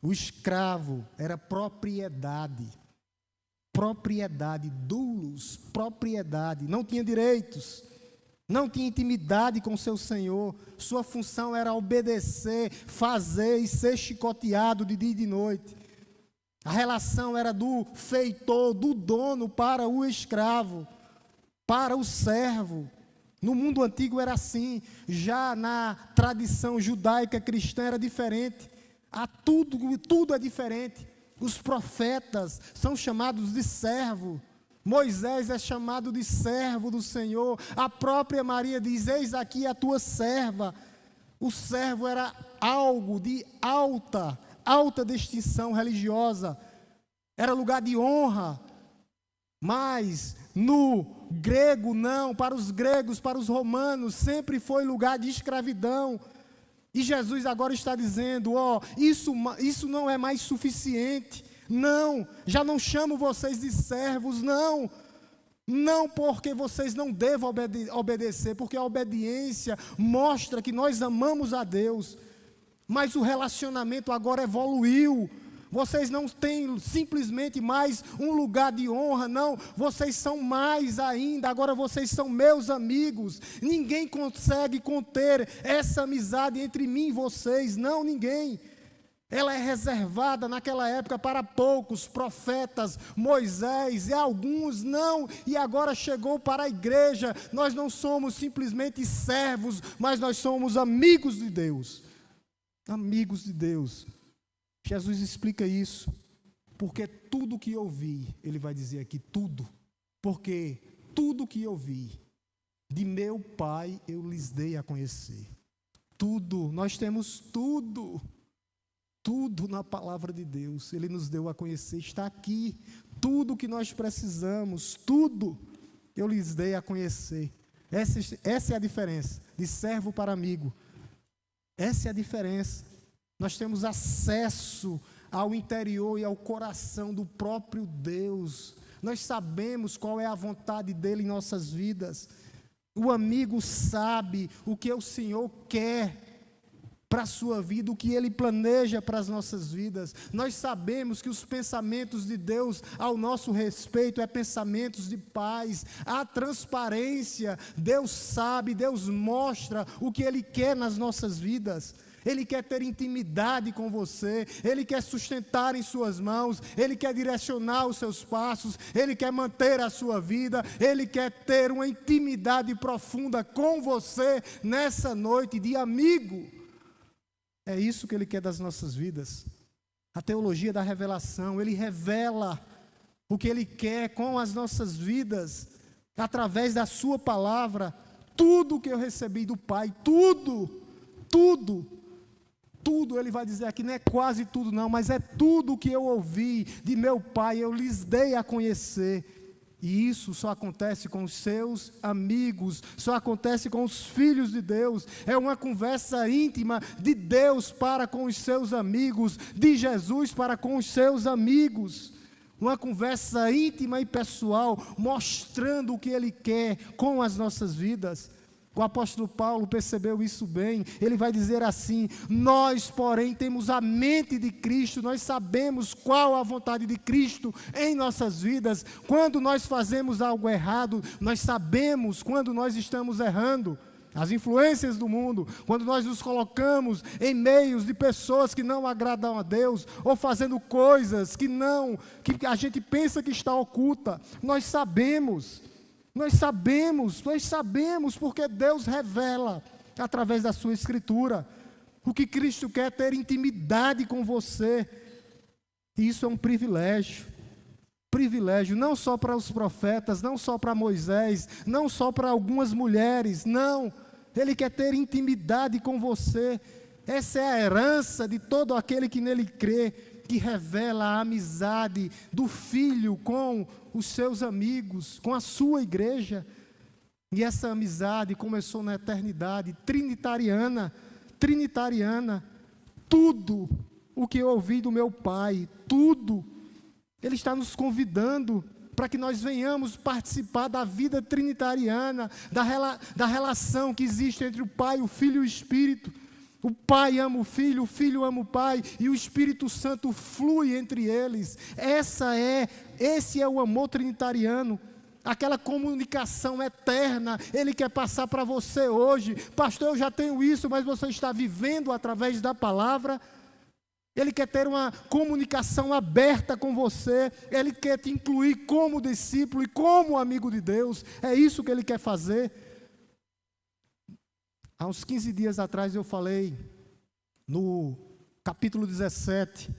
O escravo era propriedade, doulos, propriedade, não tinha direitos, não tinha intimidade com seu senhor, sua função era obedecer, fazer e ser chicoteado de dia e de noite. A relação era do feitor, do dono para o escravo, para o servo. No mundo antigo era assim, já na tradição judaica cristã era diferente. Tudo é diferente. Os profetas são chamados de servo. Moisés é chamado de servo do Senhor. A própria Maria diz: eis aqui a tua serva. O servo era algo de alta distinção religiosa. Era lugar de honra. Mas no grego não, para os gregos, para os romanos, sempre foi lugar de escravidão. E Jesus agora está dizendo, isso não é mais suficiente. Não, já não chamo vocês de servos, não. Não porque vocês não devam obedecer, porque a obediência mostra que nós amamos a Deus. Mas o relacionamento agora evoluiu. Vocês não têm simplesmente mais um lugar de honra, não. Vocês são mais ainda, agora vocês são meus amigos. Ninguém consegue conter essa amizade entre mim e vocês, não, ninguém. Ela é reservada naquela época para poucos, profetas, Moisés e alguns não. E agora chegou para a igreja. Nós não somos simplesmente servos, mas nós somos amigos de Deus. Amigos de Deus. Jesus explica isso, porque tudo que eu vi, ele vai dizer aqui, tudo, porque tudo que eu vi, de meu Pai eu lhes dei a conhecer. Tudo, nós temos tudo na palavra de Deus, Ele nos deu a conhecer, está aqui, tudo que nós precisamos, tudo, eu lhes dei a conhecer. Essa é a diferença, de servo para amigo, essa é a diferença. Nós temos acesso ao interior e ao coração do próprio Deus. Nós sabemos qual é a vontade dEle em nossas vidas. O amigo sabe o que o Senhor quer para a sua vida, o que Ele planeja para as nossas vidas. Nós sabemos que os pensamentos de Deus ao nosso respeito é pensamentos de paz. A transparência, Deus sabe, Deus mostra o que Ele quer nas nossas vidas. Ele quer ter intimidade com você, Ele quer sustentar em suas mãos, Ele quer direcionar os seus passos, Ele quer manter a sua vida, Ele quer ter uma intimidade profunda com você nessa noite de amigo. É isso que Ele quer das nossas vidas. A teologia da revelação, Ele revela o que Ele quer com as nossas vidas, através da sua palavra. Tudo que eu recebi do Pai, tudo, Ele vai dizer aqui, não é quase tudo não, mas é tudo que eu ouvi de meu Pai, eu lhes dei a conhecer. E isso só acontece com os seus amigos, só acontece com os filhos de Deus. É uma conversa íntima de Deus para com os seus amigos, de Jesus para com os seus amigos. Uma conversa íntima e pessoal, mostrando o que Ele quer com as nossas vidas. O apóstolo Paulo percebeu isso bem. Ele vai dizer assim: nós, porém, temos a mente de Cristo, nós sabemos qual a vontade de Cristo em nossas vidas. Quando nós fazemos algo errado, nós sabemos quando nós estamos errando. As influências do mundo, quando nós nos colocamos em meios de pessoas que não agradam a Deus, ou fazendo coisas que a gente pensa que está oculta, nós sabemos, porque Deus revela através da sua Escritura. O que Cristo quer é ter intimidade com você, e isso é um privilégio, não só para os profetas, não só para Moisés, não só para algumas mulheres, não, Ele quer ter intimidade com você. Essa é a herança de todo aquele que nele crê, que revela a amizade do Filho com os seus amigos, com a sua igreja. E essa amizade começou na eternidade, trinitariana, tudo o que eu ouvi do meu Pai, tudo, Ele está nos convidando para que nós venhamos participar da vida trinitariana, da relação que existe entre o Pai, o Filho e o Espírito. O Pai ama o Filho ama o Pai, e o Espírito Santo flui entre eles. Esse é o amor trinitariano, aquela comunicação eterna. Ele quer passar para você hoje. Pastor, eu já tenho isso, mas você está vivendo através da palavra. Ele quer ter uma comunicação aberta com você. Ele quer te incluir como discípulo e como amigo de Deus. É isso que Ele quer fazer. Há uns 15 dias atrás eu falei no capítulo 17,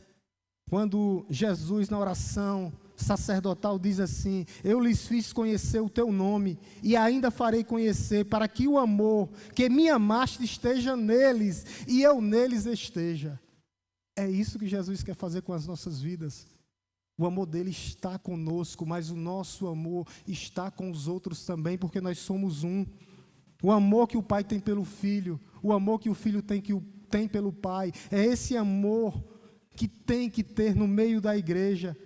quando Jesus, na oração sacerdotal, diz assim: eu lhes fiz conhecer o teu nome e ainda farei conhecer, para que o amor que me amaste esteja neles e eu neles esteja. É isso que Jesus quer fazer com as nossas vidas. O amor dele está conosco, mas o nosso amor está com os outros também, porque nós somos um. O amor que o Pai tem pelo Filho, o amor que o Filho tem pelo Pai, é esse amor que tem que ter no meio da igreja.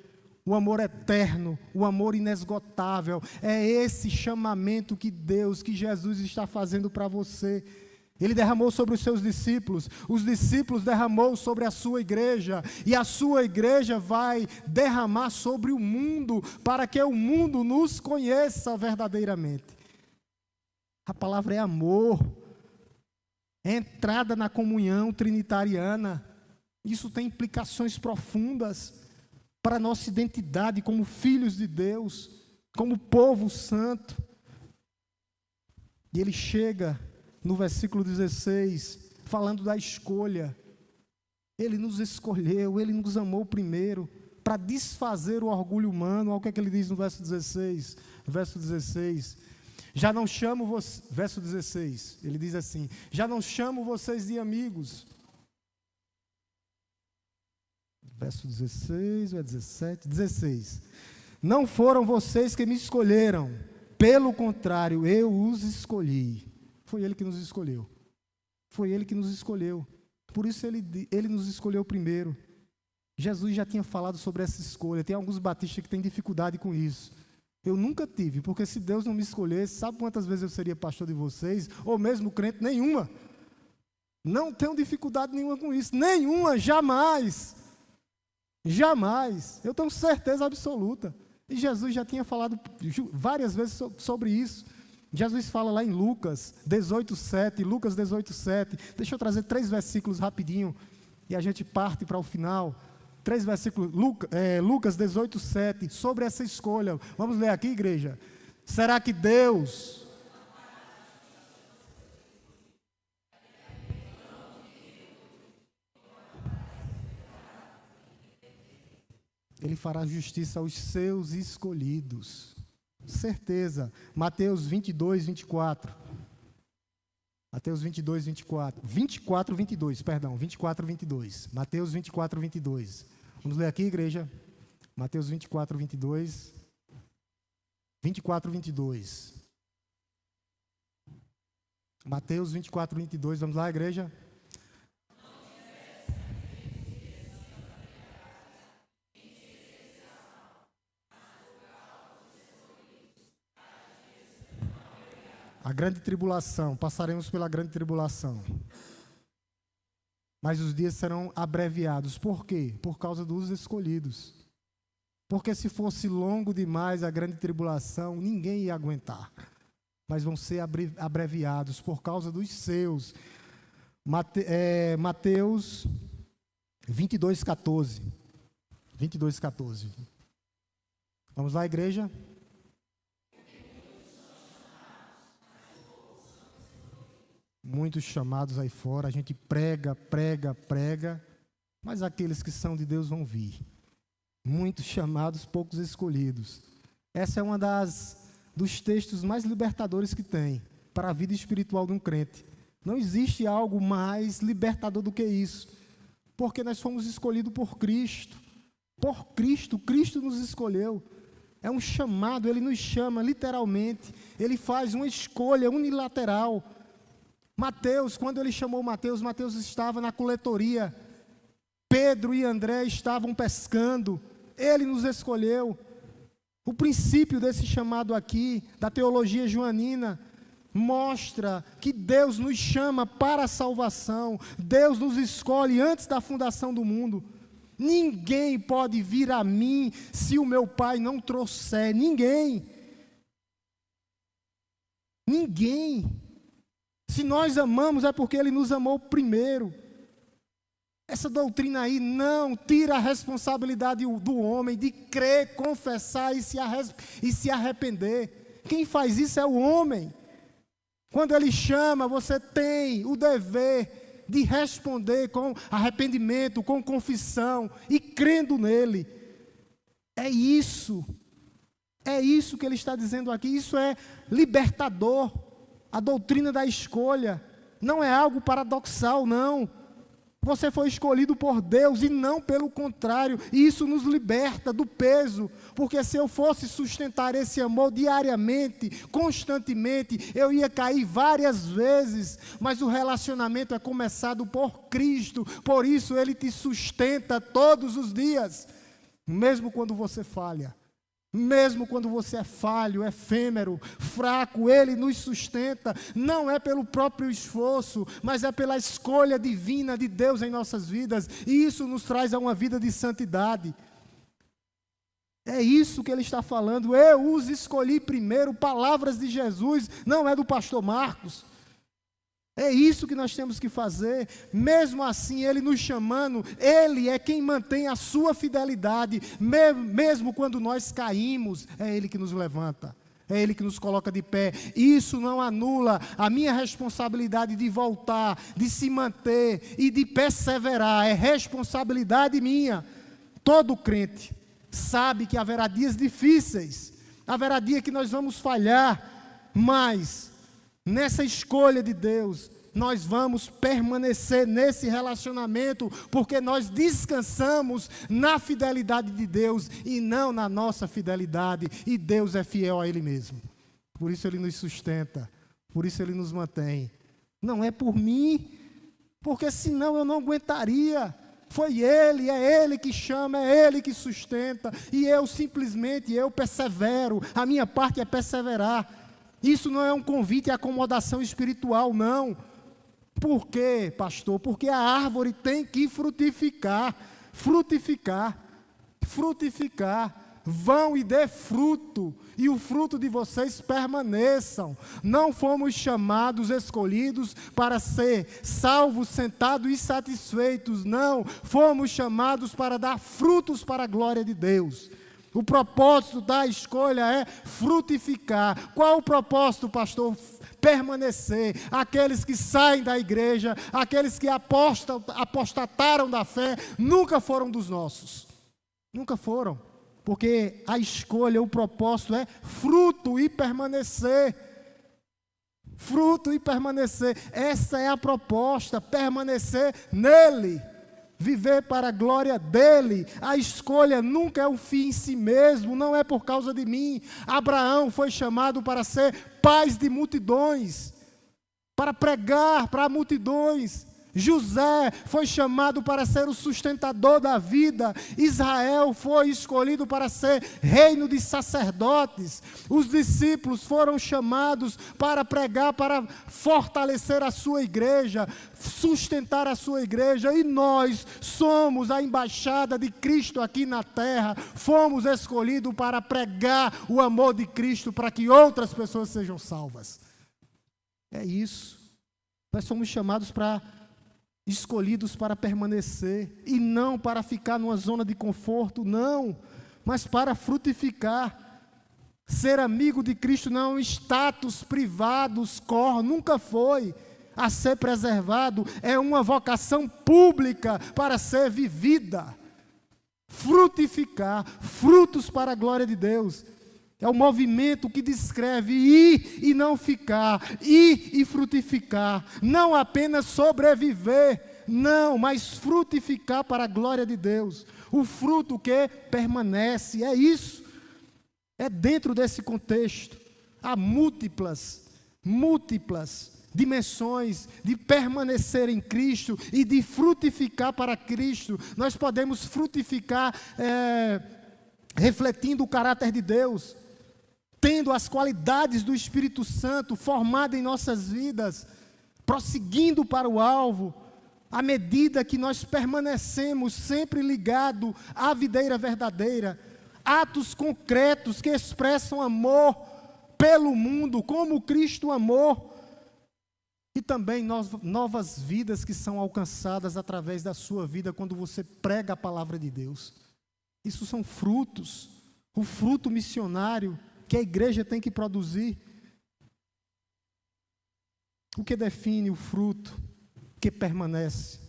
O amor eterno, o amor inesgotável, é esse chamamento que Jesus está fazendo para você. Ele derramou sobre os seus discípulos, os discípulos derramou sobre a sua igreja, e a sua igreja vai derramar sobre o mundo, para que o mundo nos conheça verdadeiramente. A palavra é amor, é entrada na comunhão trinitariana. Isso tem implicações profundas para a nossa identidade como filhos de Deus, como povo santo. E ele chega no versículo 16, falando da escolha. Ele nos escolheu, Ele nos amou primeiro, para desfazer o orgulho humano. Olha o que é que ele diz no verso 16. Verso 16. Já não chamo vocês, verso 16, ele diz assim: já não chamo vocês de amigos. Verso 16, ou é 17? 16. Não foram vocês que me escolheram, pelo contrário, eu os escolhi. Foi Ele que nos escolheu. Foi Ele que nos escolheu. Por isso Ele nos escolheu primeiro. Jesus já tinha falado sobre essa escolha. Tem alguns batistas que têm dificuldade com isso. Eu nunca tive, porque se Deus não me escolhesse, sabe quantas vezes eu seria pastor de vocês? Ou mesmo crente? Nenhuma. Não tenho dificuldade nenhuma com isso. Nenhuma, jamais. Jamais. Eu tenho certeza absoluta. E Jesus já tinha falado várias vezes sobre isso. Jesus fala lá em Lucas 18:7, Lucas 18:7. Deixa eu trazer 3 versículos rapidinho e a gente parte para o final. 3 versículos, Lucas 18:7, sobre essa escolha. Vamos ler aqui, igreja. Será que Deus... Ele fará justiça aos seus escolhidos. Certeza. Mateus 22, 24. Mateus 22, 24. 24, 22, perdão. 24, 22. Mateus 24, 22. Vamos ler aqui, igreja. Mateus 24, 22. 24, 22. Mateus 24, 22. Vamos lá, igreja. A grande tribulação, passaremos pela grande tribulação. Mas os dias serão abreviados. Por quê? Por causa dos escolhidos. Porque se fosse longo demais a grande tribulação, ninguém ia aguentar. Mas vão ser abreviados por causa dos seus. Mateus 22, 14. 22, 14. Vamos lá, igreja? Muitos chamados aí fora, a gente prega, mas aqueles que são de Deus vão vir. Muitos chamados, poucos escolhidos. Essa é uma dos textos mais libertadores que tem para a vida espiritual de um crente. Não existe algo mais libertador do que isso, porque nós fomos escolhidos por Cristo. Por Cristo, Cristo nos escolheu. É um chamado, Ele nos chama literalmente. Ele faz uma escolha unilateral. Mateus, quando ele chamou Mateus estava na coletoria. Pedro e André estavam pescando. Ele nos escolheu. O princípio desse chamado aqui, da teologia joanina, mostra que Deus nos chama para a salvação. Deus nos escolhe antes da fundação do mundo. Ninguém pode vir a mim se o meu Pai não trouxer. Ninguém. Se nós amamos, é porque Ele nos amou primeiro. Essa doutrina aí não tira a responsabilidade do homem de crer, confessar e se arrepender. Quem faz isso é o homem. Quando Ele chama, você tem o dever de responder com arrependimento, com confissão e crendo nele. É isso que Ele está dizendo aqui. Isso é libertador. A doutrina da escolha não é algo paradoxal, não. Você foi escolhido por Deus e não pelo contrário. E isso nos liberta do peso. Porque se eu fosse sustentar esse amor diariamente, constantemente, eu ia cair várias vezes. Mas o relacionamento é começado por Cristo. Por isso Ele te sustenta todos os dias. Mesmo quando você falha. Mesmo quando você é falho, efêmero, fraco, Ele nos sustenta, não é pelo próprio esforço, mas é pela escolha divina de Deus em nossas vidas, e isso nos traz a uma vida de santidade. É isso que Ele está falando. Eu os escolhi primeiro, palavras de Jesus, não é do pastor Marcos. É isso que nós temos que fazer. Mesmo assim, Ele nos chamando, Ele é quem mantém a sua fidelidade. Mesmo quando nós caímos, é Ele que nos levanta. É Ele que nos coloca de pé. Isso não anula a minha responsabilidade de voltar, de se manter e de perseverar. É responsabilidade minha. Todo crente sabe que haverá dias difíceis. Haverá dia que nós vamos falhar, mas nessa escolha de Deus, nós vamos permanecer nesse relacionamento, porque nós descansamos na fidelidade de Deus e não na nossa fidelidade, e Deus é fiel a Ele mesmo. Por isso Ele nos sustenta, por isso Ele nos mantém. Não é por mim, porque senão eu não aguentaria. Foi Ele, é Ele que chama, é Ele que sustenta, e eu persevero, a minha parte é perseverar. Isso não é um convite à acomodação espiritual, não. Por quê, pastor? Porque a árvore tem que frutificar. vão e dê fruto, e o fruto de vocês permaneçam. Não fomos chamados, escolhidos para ser salvos, sentados e satisfeitos. Não, fomos chamados para dar frutos para a glória de Deus. O propósito da escolha é frutificar. Qual o propósito, pastor? Permanecer. Aqueles que saem da igreja, aqueles que apostataram da fé, nunca foram dos nossos. Nunca foram. Porque a escolha, o propósito é fruto e permanecer. Fruto e permanecer. Essa é a proposta, permanecer nele. Viver para a glória dele. A escolha nunca é um fim em si mesmo, não é por causa de mim. Abraão foi chamado para ser pai de multidões, para pregar para multidões. José foi chamado para ser o sustentador da vida. Israel foi escolhido para ser reino de sacerdotes. Os discípulos foram chamados para pregar, para fortalecer a sua igreja, sustentar a sua igreja. E nós somos a embaixada de Cristo aqui na terra. Fomos escolhidos para pregar o amor de Cristo para que outras pessoas sejam salvas. É isso. Nós somos escolhidos para permanecer e não para ficar numa zona de conforto, não, mas para frutificar. Ser amigo de Cristo não é um status privado, nunca foi a ser preservado, é uma vocação pública para ser vivida. Frutificar, frutos para a glória de Deus. É o movimento que descreve ir e não ficar, ir e frutificar, não apenas sobreviver, não, mas frutificar para a glória de Deus. O fruto que permanece, é isso, é dentro desse contexto. Há múltiplas dimensões de permanecer em Cristo e de frutificar para Cristo. Nós podemos frutificar refletindo o caráter de Deus, tendo as qualidades do Espírito Santo formado em nossas vidas, prosseguindo para o alvo, à medida que nós permanecemos sempre ligados à videira verdadeira, atos concretos que expressam amor pelo mundo, como Cristo amou, e também novas vidas que são alcançadas através da sua vida quando você prega a palavra de Deus. Isso são frutos, o fruto missionário que a igreja tem que produzir. O que define o fruto que permanece?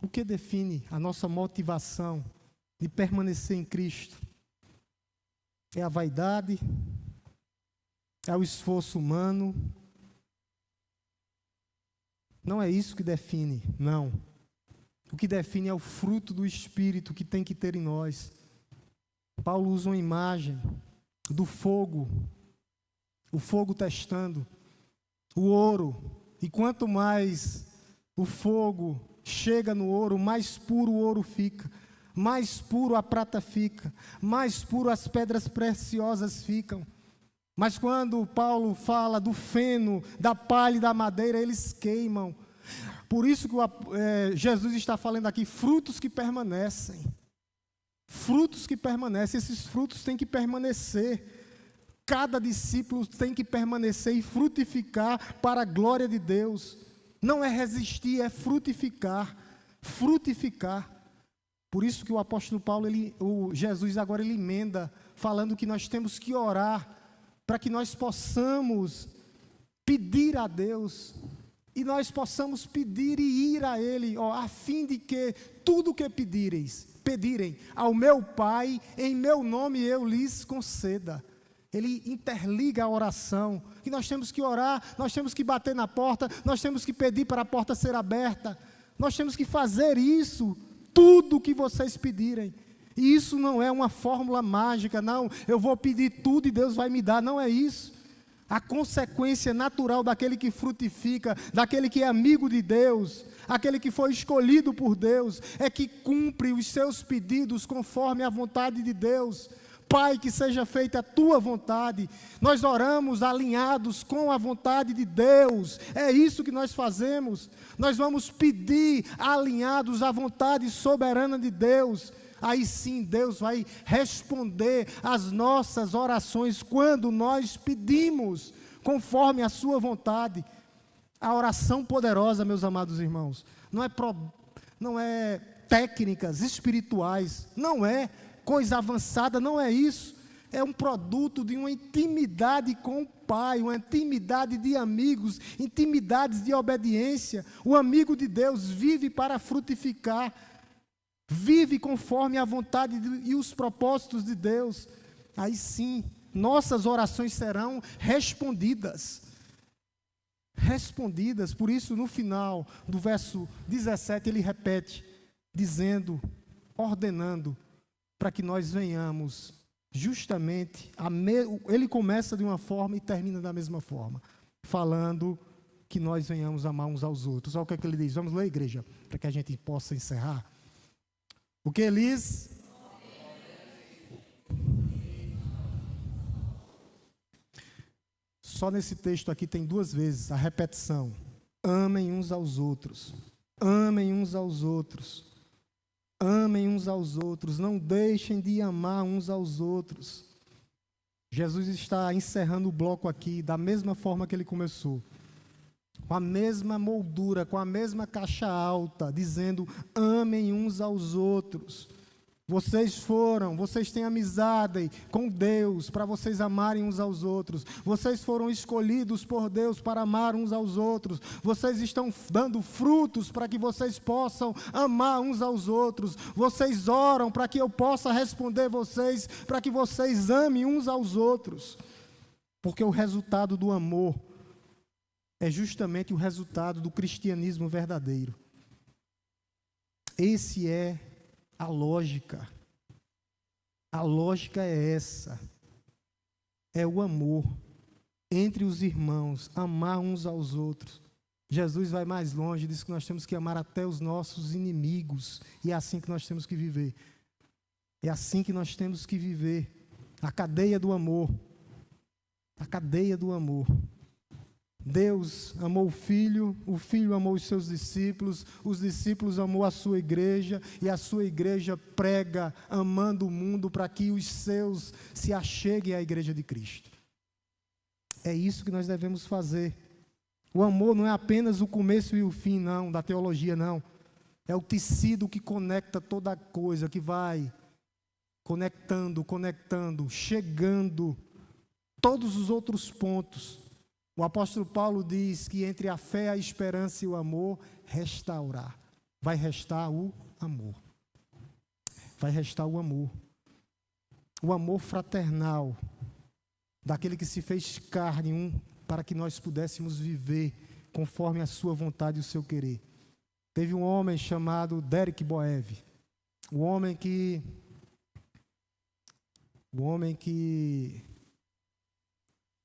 O que define a nossa motivação de permanecer em Cristo? É a vaidade? É o esforço humano? Não é isso que define, não. O que define é o fruto do Espírito que tem que ter em nós. Paulo usa uma imagem do fogo, o fogo testando o ouro, e quanto mais o fogo chega no ouro, mais puro o ouro fica, mais puro a prata fica, mais puro as pedras preciosas ficam. Mas quando Paulo fala do feno, da palha e da madeira, eles queimam. Por isso que Jesus está falando aqui, frutos que permanecem. Frutos que permanecem, esses frutos têm que permanecer. Cada discípulo tem que permanecer e frutificar para a glória de Deus. Não é resistir, é frutificar. Frutificar. Por isso que o apóstolo Paulo, Jesus agora ele emenda, falando que nós temos que orar, para que nós possamos pedir a Deus, e nós possamos pedir e ir a Ele, a fim de que tudo o que pedirem ao meu Pai, em meu nome eu lhes conceda. Ele interliga a oração, que nós temos que orar, nós temos que bater na porta, nós temos que pedir para a porta ser aberta, nós temos que fazer isso, tudo o que vocês pedirem. E isso não é uma fórmula mágica, não, eu vou pedir tudo e Deus vai me dar, não é isso. A consequência natural daquele que frutifica, daquele que é amigo de Deus, aquele que foi escolhido por Deus, é que cumpre os seus pedidos conforme a vontade de Deus. Pai, que seja feita a tua vontade. Nós oramos alinhados com a vontade de Deus. É isso que nós fazemos. Nós vamos pedir alinhados à vontade soberana de Deus. aí sim Deus vai responder às nossas orações quando nós pedimos, conforme a sua vontade. A oração poderosa, meus amados irmãos, não é técnicas espirituais, não é coisa avançada, não é isso. É um produto de uma intimidade com o Pai, uma intimidade de amigos, intimidades de obediência. O amigo de Deus vive para frutificar, vive conforme a vontade e os propósitos de Deus. Aí sim, nossas orações serão respondidas. Respondidas. Por isso, no final do verso 17, ele repete, dizendo, ordenando, para que nós venhamos justamente, ele começa de uma forma e termina da mesma forma, falando que nós venhamos amar uns aos outros. Olha o que é que ele diz. Vamos ler, igreja, para que a gente possa encerrar. O que ele diz? Só nesse texto aqui tem 2 vezes a repetição. Amem uns aos outros. Amem uns aos outros. Amem uns aos outros. Não deixem de amar uns aos outros. Jesus está encerrando o bloco aqui da mesma forma que ele começou. Com a mesma moldura, com a mesma caixa alta, dizendo, amem uns aos outros. Vocês têm amizade com Deus para vocês amarem uns aos outros. Vocês foram escolhidos por Deus para amar uns aos outros. Vocês estão dando frutos para que vocês possam amar uns aos outros. Vocês oram para que eu possa responder vocês, para que vocês amem uns aos outros. Porque o resultado do amor é justamente o resultado do cristianismo verdadeiro. Esse é a lógica. A lógica é essa. É o amor entre os irmãos, amar uns aos outros. Jesus vai mais longe, diz que nós temos que amar até os nossos inimigos. E é assim que nós temos que viver. É assim que nós temos que viver. A cadeia do amor. A cadeia do amor. Deus amou o Filho amou os seus discípulos, os discípulos amou a sua igreja, e a sua igreja prega amando o mundo para que os seus se acheguem à igreja de Cristo. É isso que nós devemos fazer. O amor não é apenas o começo e o fim, não, da teologia, não. É o tecido que conecta toda a coisa, que vai conectando, chegando todos os outros pontos. O apóstolo Paulo diz que entre a fé, a esperança e o amor, restaurar. Vai restar o amor. Vai restar o amor. O amor fraternal, daquele que se fez carne, para que nós pudéssemos viver conforme a sua vontade e o seu querer. Teve um homem chamado Derek Boev, o homem que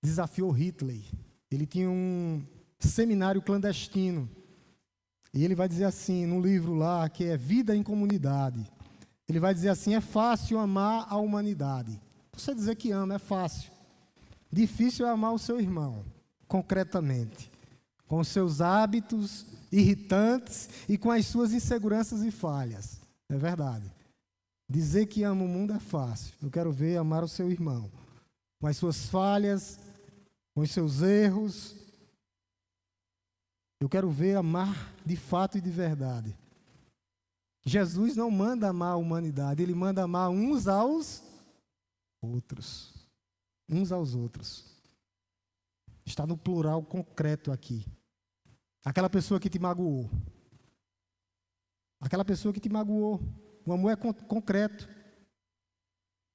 desafiou Hitler. Ele tinha um seminário clandestino. E ele vai dizer assim, no livro lá, que é Vida em Comunidade. Ele vai dizer assim, é fácil amar a humanidade. Você dizer que ama é fácil. Difícil é amar o seu irmão, concretamente. Com os seus hábitos irritantes e com as suas inseguranças e falhas. É verdade. Dizer que ama o mundo é fácil. Eu quero ver amar o seu irmão. Com as suas falhas, com os seus erros. Eu quero ver amar de fato e de verdade. Jesus não manda amar a humanidade, Ele manda amar uns aos outros. Uns aos outros. Está no plural concreto aqui. Aquela pessoa que te magoou. Aquela pessoa que te magoou. O amor é concreto.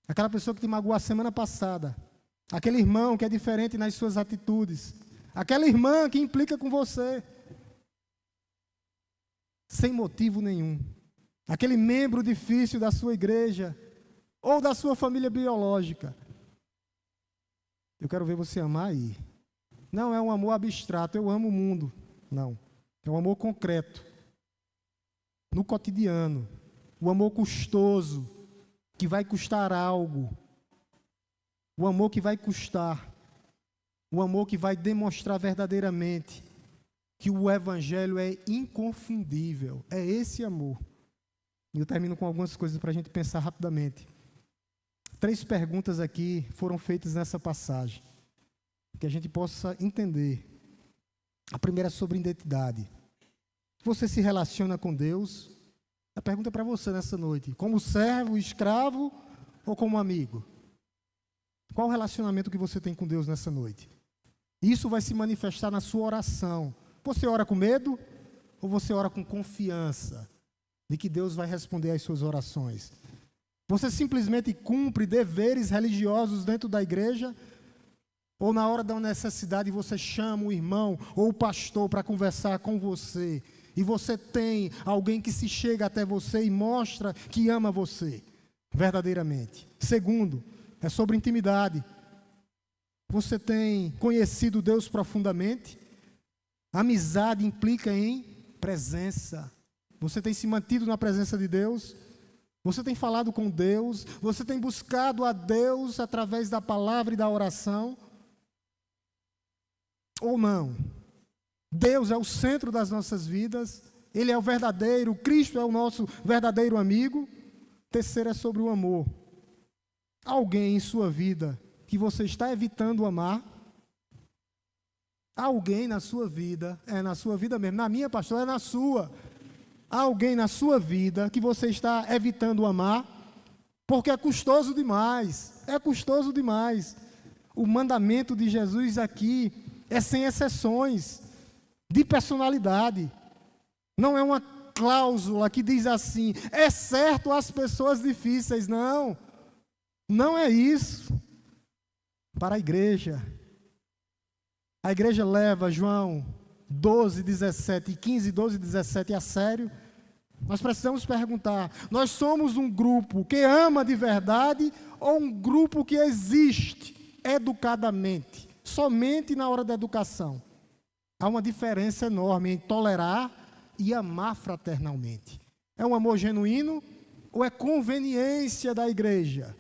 Aquela pessoa que te magoou a semana passada. Aquele irmão que é diferente nas suas atitudes. Aquela irmã que implica com você. Sem motivo nenhum. Aquele membro difícil da sua igreja. Ou da sua família biológica. Eu quero ver você amar aí. Não é um amor abstrato, eu amo o mundo. Não. É um amor concreto. No cotidiano. O amor custoso. Que vai custar algo. O amor que vai custar. O amor que vai demonstrar verdadeiramente que o Evangelho é inconfundível. É esse amor. E eu termino com algumas coisas para a gente pensar rapidamente. 3 perguntas aqui foram feitas nessa passagem, que a gente possa entender. A primeira é sobre identidade. Você se relaciona com Deus? A pergunta é para você nessa noite. Como servo, escravo ou como amigo? Qual o relacionamento que você tem com Deus nessa noite? Isso vai se manifestar na sua oração. Você ora com medo ou você ora com confiança de que Deus vai responder às suas orações? Você simplesmente cumpre deveres religiosos dentro da igreja? Ou na hora da necessidade você chama o irmão ou o pastor para conversar com você? E você tem alguém que se chega até você e mostra que ama você verdadeiramente. Segundo, é sobre intimidade. Você tem conhecido Deus profundamente? Amizade implica em presença. Você tem se mantido na presença de Deus? Você tem falado com Deus? Você tem buscado a Deus através da palavra e da oração? Ou não? Deus é o centro das nossas vidas. Ele é o verdadeiro, Cristo é o nosso verdadeiro amigo. Terceiro é sobre o amor. Alguém em sua vida que você está evitando amar? Alguém na sua vida, na sua vida mesmo, na minha, pastor, é na sua. Alguém na sua vida que você está evitando amar, porque é custoso demais, O mandamento de Jesus aqui é sem exceções, de personalidade. Não é uma cláusula que diz assim, exceto as pessoas difíceis. Não, não é isso. Para a igreja leva João 12, 17 e 15, 12 e 17 a sério. Nós precisamos perguntar, nós somos um grupo que ama de verdade ou um grupo que existe educadamente, somente na hora da educação? Há uma diferença enorme em tolerar e amar fraternalmente. É um amor genuíno ou é conveniência da igreja?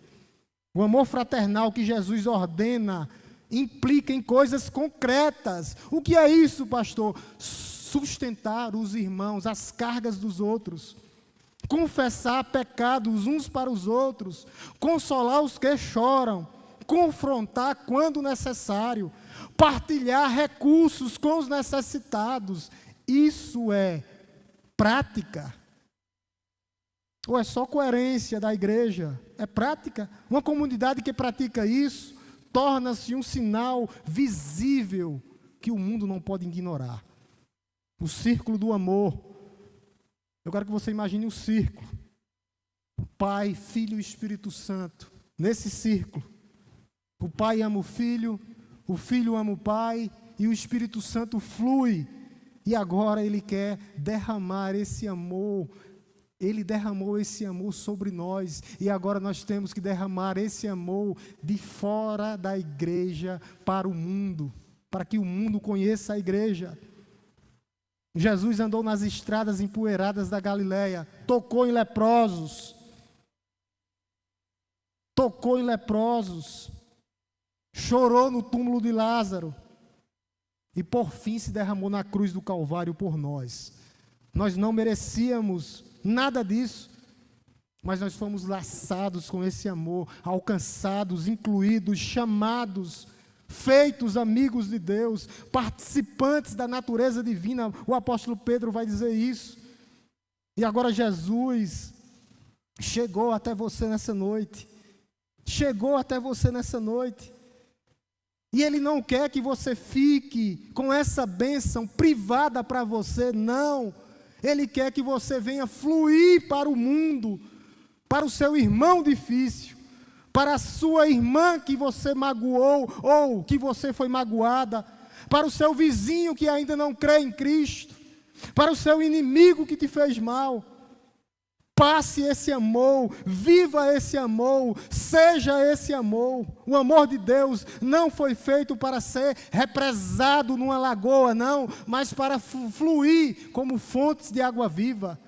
O amor fraternal que Jesus ordena implica em coisas concretas. O que é isso, pastor? Sustentar os irmãos, as cargas dos outros, confessar pecados uns para os outros, consolar os que choram, confrontar quando necessário, partilhar recursos com os necessitados. Isso é prática? Ou é só coerência da igreja? É prática? Uma comunidade que pratica isso torna-se um sinal visível que o mundo não pode ignorar. O círculo do amor. Eu quero que você imagine o círculo. Pai, Filho e Espírito Santo. Nesse círculo. O Pai ama o Filho ama o Pai e o Espírito Santo flui. E agora Ele quer derramar esse amor. Ele derramou esse amor sobre nós. E agora nós temos que derramar esse amor de fora da igreja para o mundo. Para que o mundo conheça a igreja. Jesus andou nas estradas empoeiradas da Galileia. Tocou em leprosos. Chorou no túmulo de Lázaro. E por fim se derramou na cruz do Calvário por nós. Nós não merecíamos nada disso, mas nós fomos laçados com esse amor, alcançados, incluídos, chamados, feitos amigos de Deus, participantes da natureza divina. O apóstolo Pedro vai dizer isso. E agora Jesus chegou até você nessa noite. E Ele não quer que você fique com essa bênção privada para você, não. Ele quer que você venha fluir para o mundo, para o seu irmão difícil, para a sua irmã que você magoou ou que você foi magoada, para o seu vizinho que ainda não crê em Cristo, para o seu inimigo que te fez mal. Passe esse amor, viva esse amor, seja esse amor. O amor de Deus não foi feito para ser represado numa lagoa, não, mas para fluir como fontes de água viva.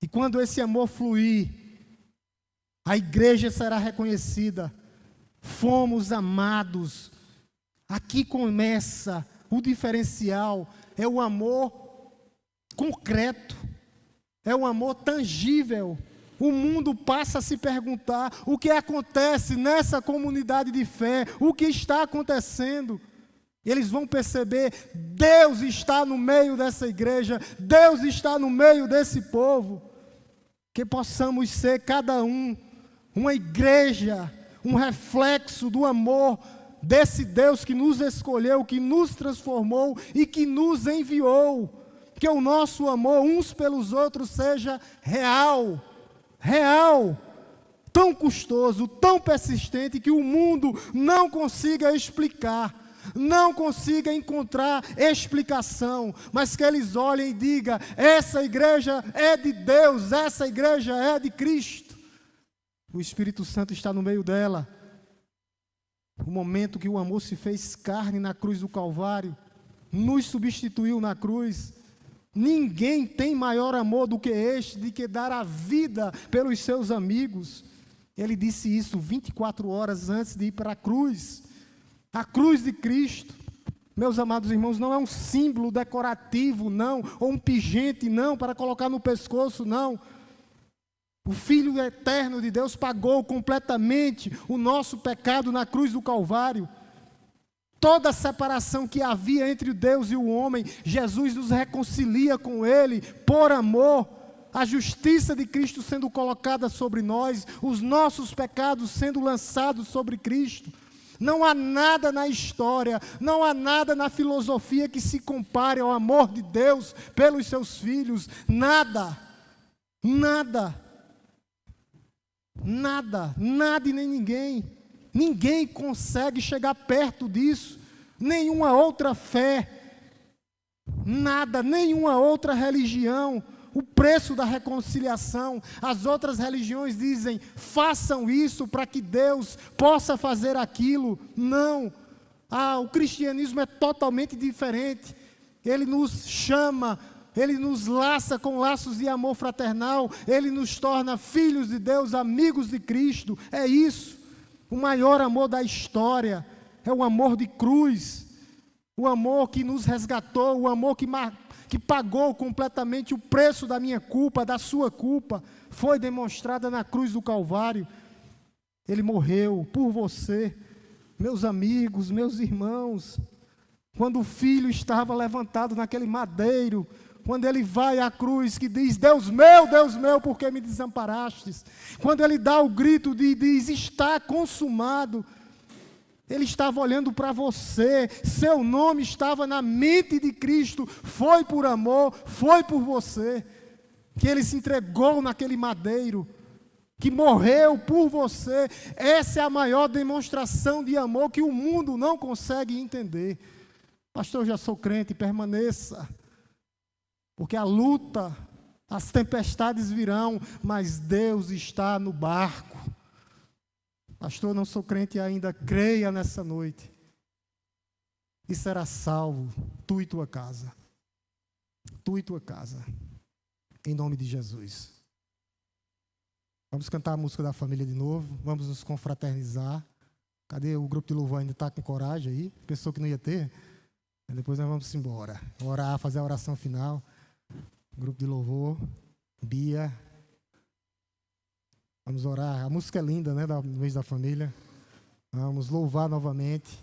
E quando esse amor fluir, a igreja será reconhecida. Fomos amados. Aqui começa o diferencial, é o amor concreto. É um amor tangível. O mundo passa a se perguntar o que acontece nessa comunidade de fé, o que está acontecendo. Eles vão perceber, Deus está no meio dessa igreja, Deus está no meio desse povo. Que possamos ser cada um, uma igreja, um reflexo do amor desse Deus que nos escolheu, que nos transformou e que nos enviou. Que o nosso amor uns pelos outros seja real, tão custoso, tão persistente que o mundo não consiga explicar, não consiga encontrar explicação, mas que eles olhem e digam, essa igreja é de Deus, essa igreja é de Cristo. O Espírito Santo está no meio dela. O momento que o amor se fez carne na cruz do Calvário, nos substituiu na cruz. Ninguém tem maior amor do que este, de que dar a vida pelos seus amigos. Ele disse isso 24 horas antes de ir para a cruz de Cristo. Meus amados irmãos, não é um símbolo decorativo, não, ou um pingente, não, para colocar no pescoço, não. O Filho eterno de Deus pagou completamente o nosso pecado na cruz do Calvário. Toda a separação que havia entre Deus e o homem, Jesus nos reconcilia com Ele, por amor. A justiça de Cristo sendo colocada sobre nós, os nossos pecados sendo lançados sobre Cristo. Não há nada na história, não há nada na filosofia que se compare ao amor de Deus pelos seus filhos. Nada e nem ninguém. Ninguém consegue chegar perto disso, nenhuma outra fé, nada, nenhuma outra religião. O preço da reconciliação, as outras religiões dizem, façam isso para que Deus possa fazer aquilo. Não, o cristianismo é totalmente diferente. Ele nos chama, Ele nos laça com laços de amor fraternal, Ele nos torna filhos de Deus, amigos de Cristo. É isso. O maior amor da história é o amor de cruz, o amor que nos resgatou, o amor que pagou completamente o preço da minha culpa, da sua culpa, foi demonstrada na cruz do Calvário. Ele morreu por você, meus amigos, meus irmãos. Quando o filho estava levantado naquele madeiro, quando ele vai à cruz que diz, Deus meu, por que me desamparastes? Quando ele dá o grito de diz, está consumado. Ele estava olhando para você, seu nome estava na mente de Cristo, foi por amor, foi por você, que Ele se entregou naquele madeiro, que morreu por você. Essa é a maior demonstração de amor que o mundo não consegue entender. Pastor, eu já sou crente, permaneça. Porque a luta, as tempestades virão, mas Deus está no barco. Pastor, não sou crente ainda, creia nessa noite. E será salvo, tu e tua casa. Tu e tua casa. Em nome de Jesus. Vamos cantar a música da família de novo, vamos nos confraternizar. Cadê o grupo de louvor? Ainda está com coragem aí? Pensou que não ia ter? Depois nós vamos embora. Orar, fazer a oração final. Grupo de louvor, Bia. Vamos orar. A música é linda, né? Do mês da família. Vamos louvar novamente.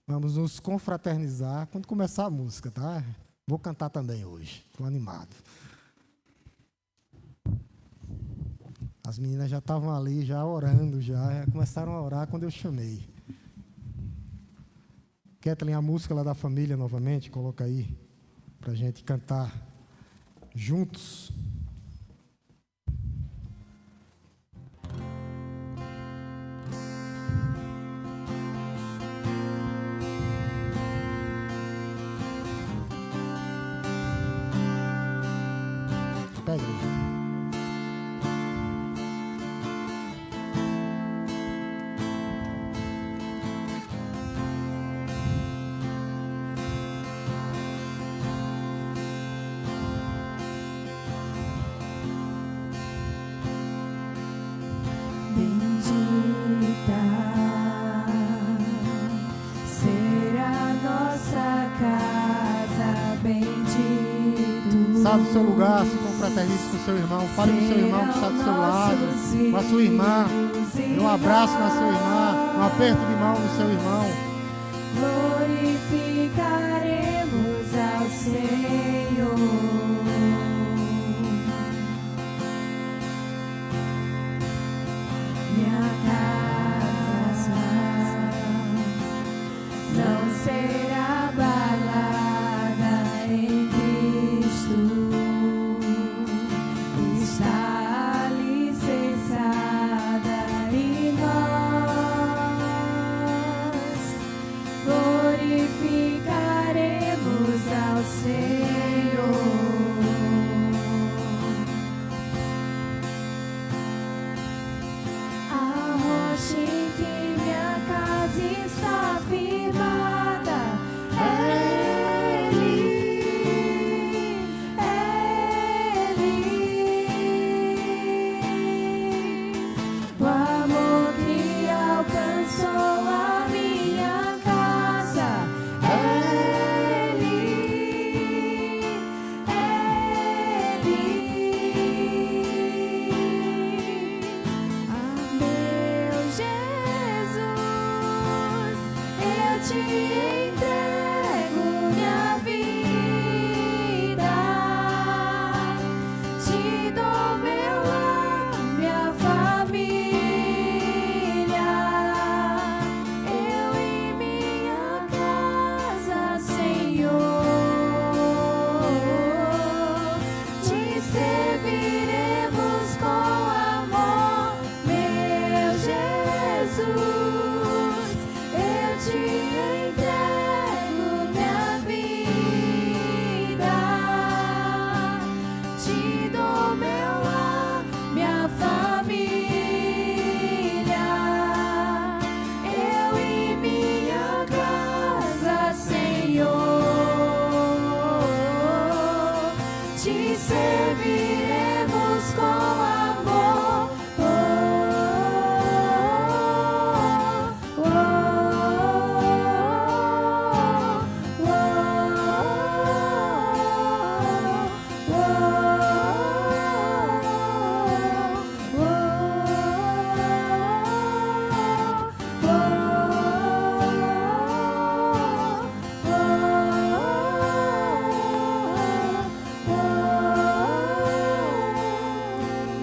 Vamos nos confraternizar. Quando começar a música, tá? Vou cantar também hoje. Estou animado. As meninas já estavam ali, já orando, já começaram a orar quando eu chamei. Kathleen, a música lá da família novamente, coloca aí. Para a gente cantar juntos. Pega aí. Saia do seu lugar, se confraternize com o seu irmão. Fale com o seu irmão que está do seu lado, com a sua irmã. Dê um abraço na sua irmã, um aperto de mão no seu irmão. Glorificaremos ao Senhor. Minha casa não será abalada em Cristo. Está alicerçada em nós. Glorificaremos ao Senhor. A rocha em que minha casa está firmada é Ele, o amor que alcançou a minha casa é Ele, meu Jesus, eu te entrego minha vida, te dou meu lar, minha família, eu e minha casa, Senhor, te serviremos com amor, meu Jesus, eu te entrego minha vida, te dou meu lar, minha família, eu e minha casa, Senhor, te serviremos com amor.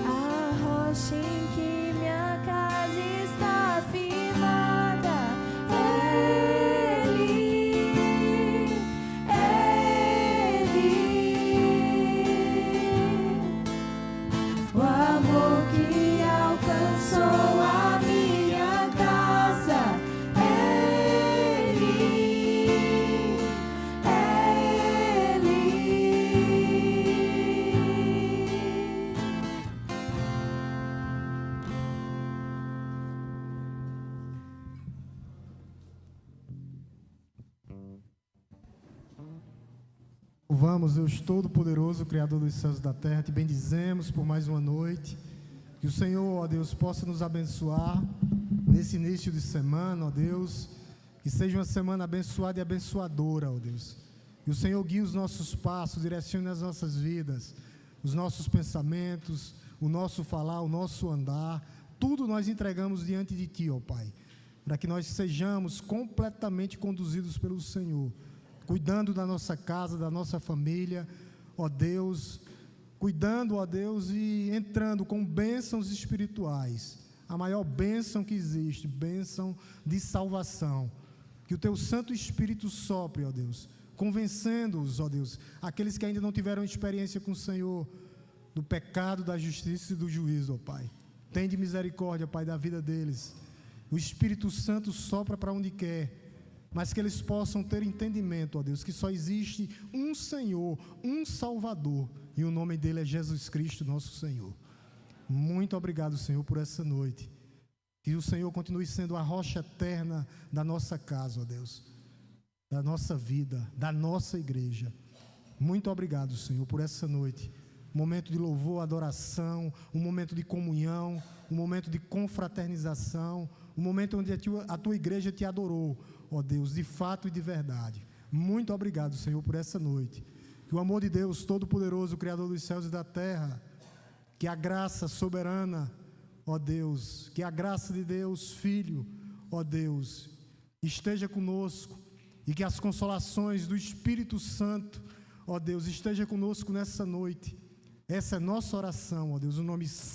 A rocha em que minha casa está firmada é Ele, o amor que alcançou a minha casa é Ele, Louvamos Deus Todo-Poderoso, Criador dos céus e da terra, te bendizemos por mais uma noite. Que o Senhor, ó Deus, possa nos abençoar nesse início de semana, ó Deus. Que seja uma semana abençoada e abençoadora, ó Deus. Que o Senhor guie os nossos passos, direcione as nossas vidas, os nossos pensamentos, o nosso falar, o nosso andar. Tudo nós entregamos diante de Ti, ó Pai, para que nós sejamos completamente conduzidos pelo Senhor, cuidando da nossa casa, da nossa família, ó Deus, cuidando, ó Deus, e entrando com bênçãos espirituais, a maior bênção que existe, bênção de salvação, que o Teu Santo Espírito sopre, ó Deus, convencendo-os, ó Deus, aqueles que ainda não tiveram experiência com o Senhor, do pecado, da justiça e do juízo, ó Pai. Tende misericórdia, Pai, da vida deles. O Espírito Santo sopra para onde quer, mas que eles possam ter entendimento, ó Deus, que só existe um Senhor, um Salvador, e o nome dele é Jesus Cristo, nosso Senhor. Muito obrigado, Senhor, por essa noite. Que o Senhor continue sendo a rocha eterna da nossa casa, ó Deus, da nossa vida, da nossa igreja. Muito obrigado, Senhor, por essa noite. Um momento de louvor, adoração, um momento de comunhão, um momento de confraternização, um momento onde a tua igreja te adorou, ó Deus, de fato e de verdade. Muito obrigado, Senhor, por essa noite. Que o amor de Deus Todo-Poderoso, Criador dos céus e da terra, que a graça soberana, ó Deus, que a graça de Deus, Filho, ó Deus, esteja conosco e que as consolações do Espírito Santo, ó Deus, esteja conosco nessa noite. Essa é nossa oração, ó Deus, o nome santo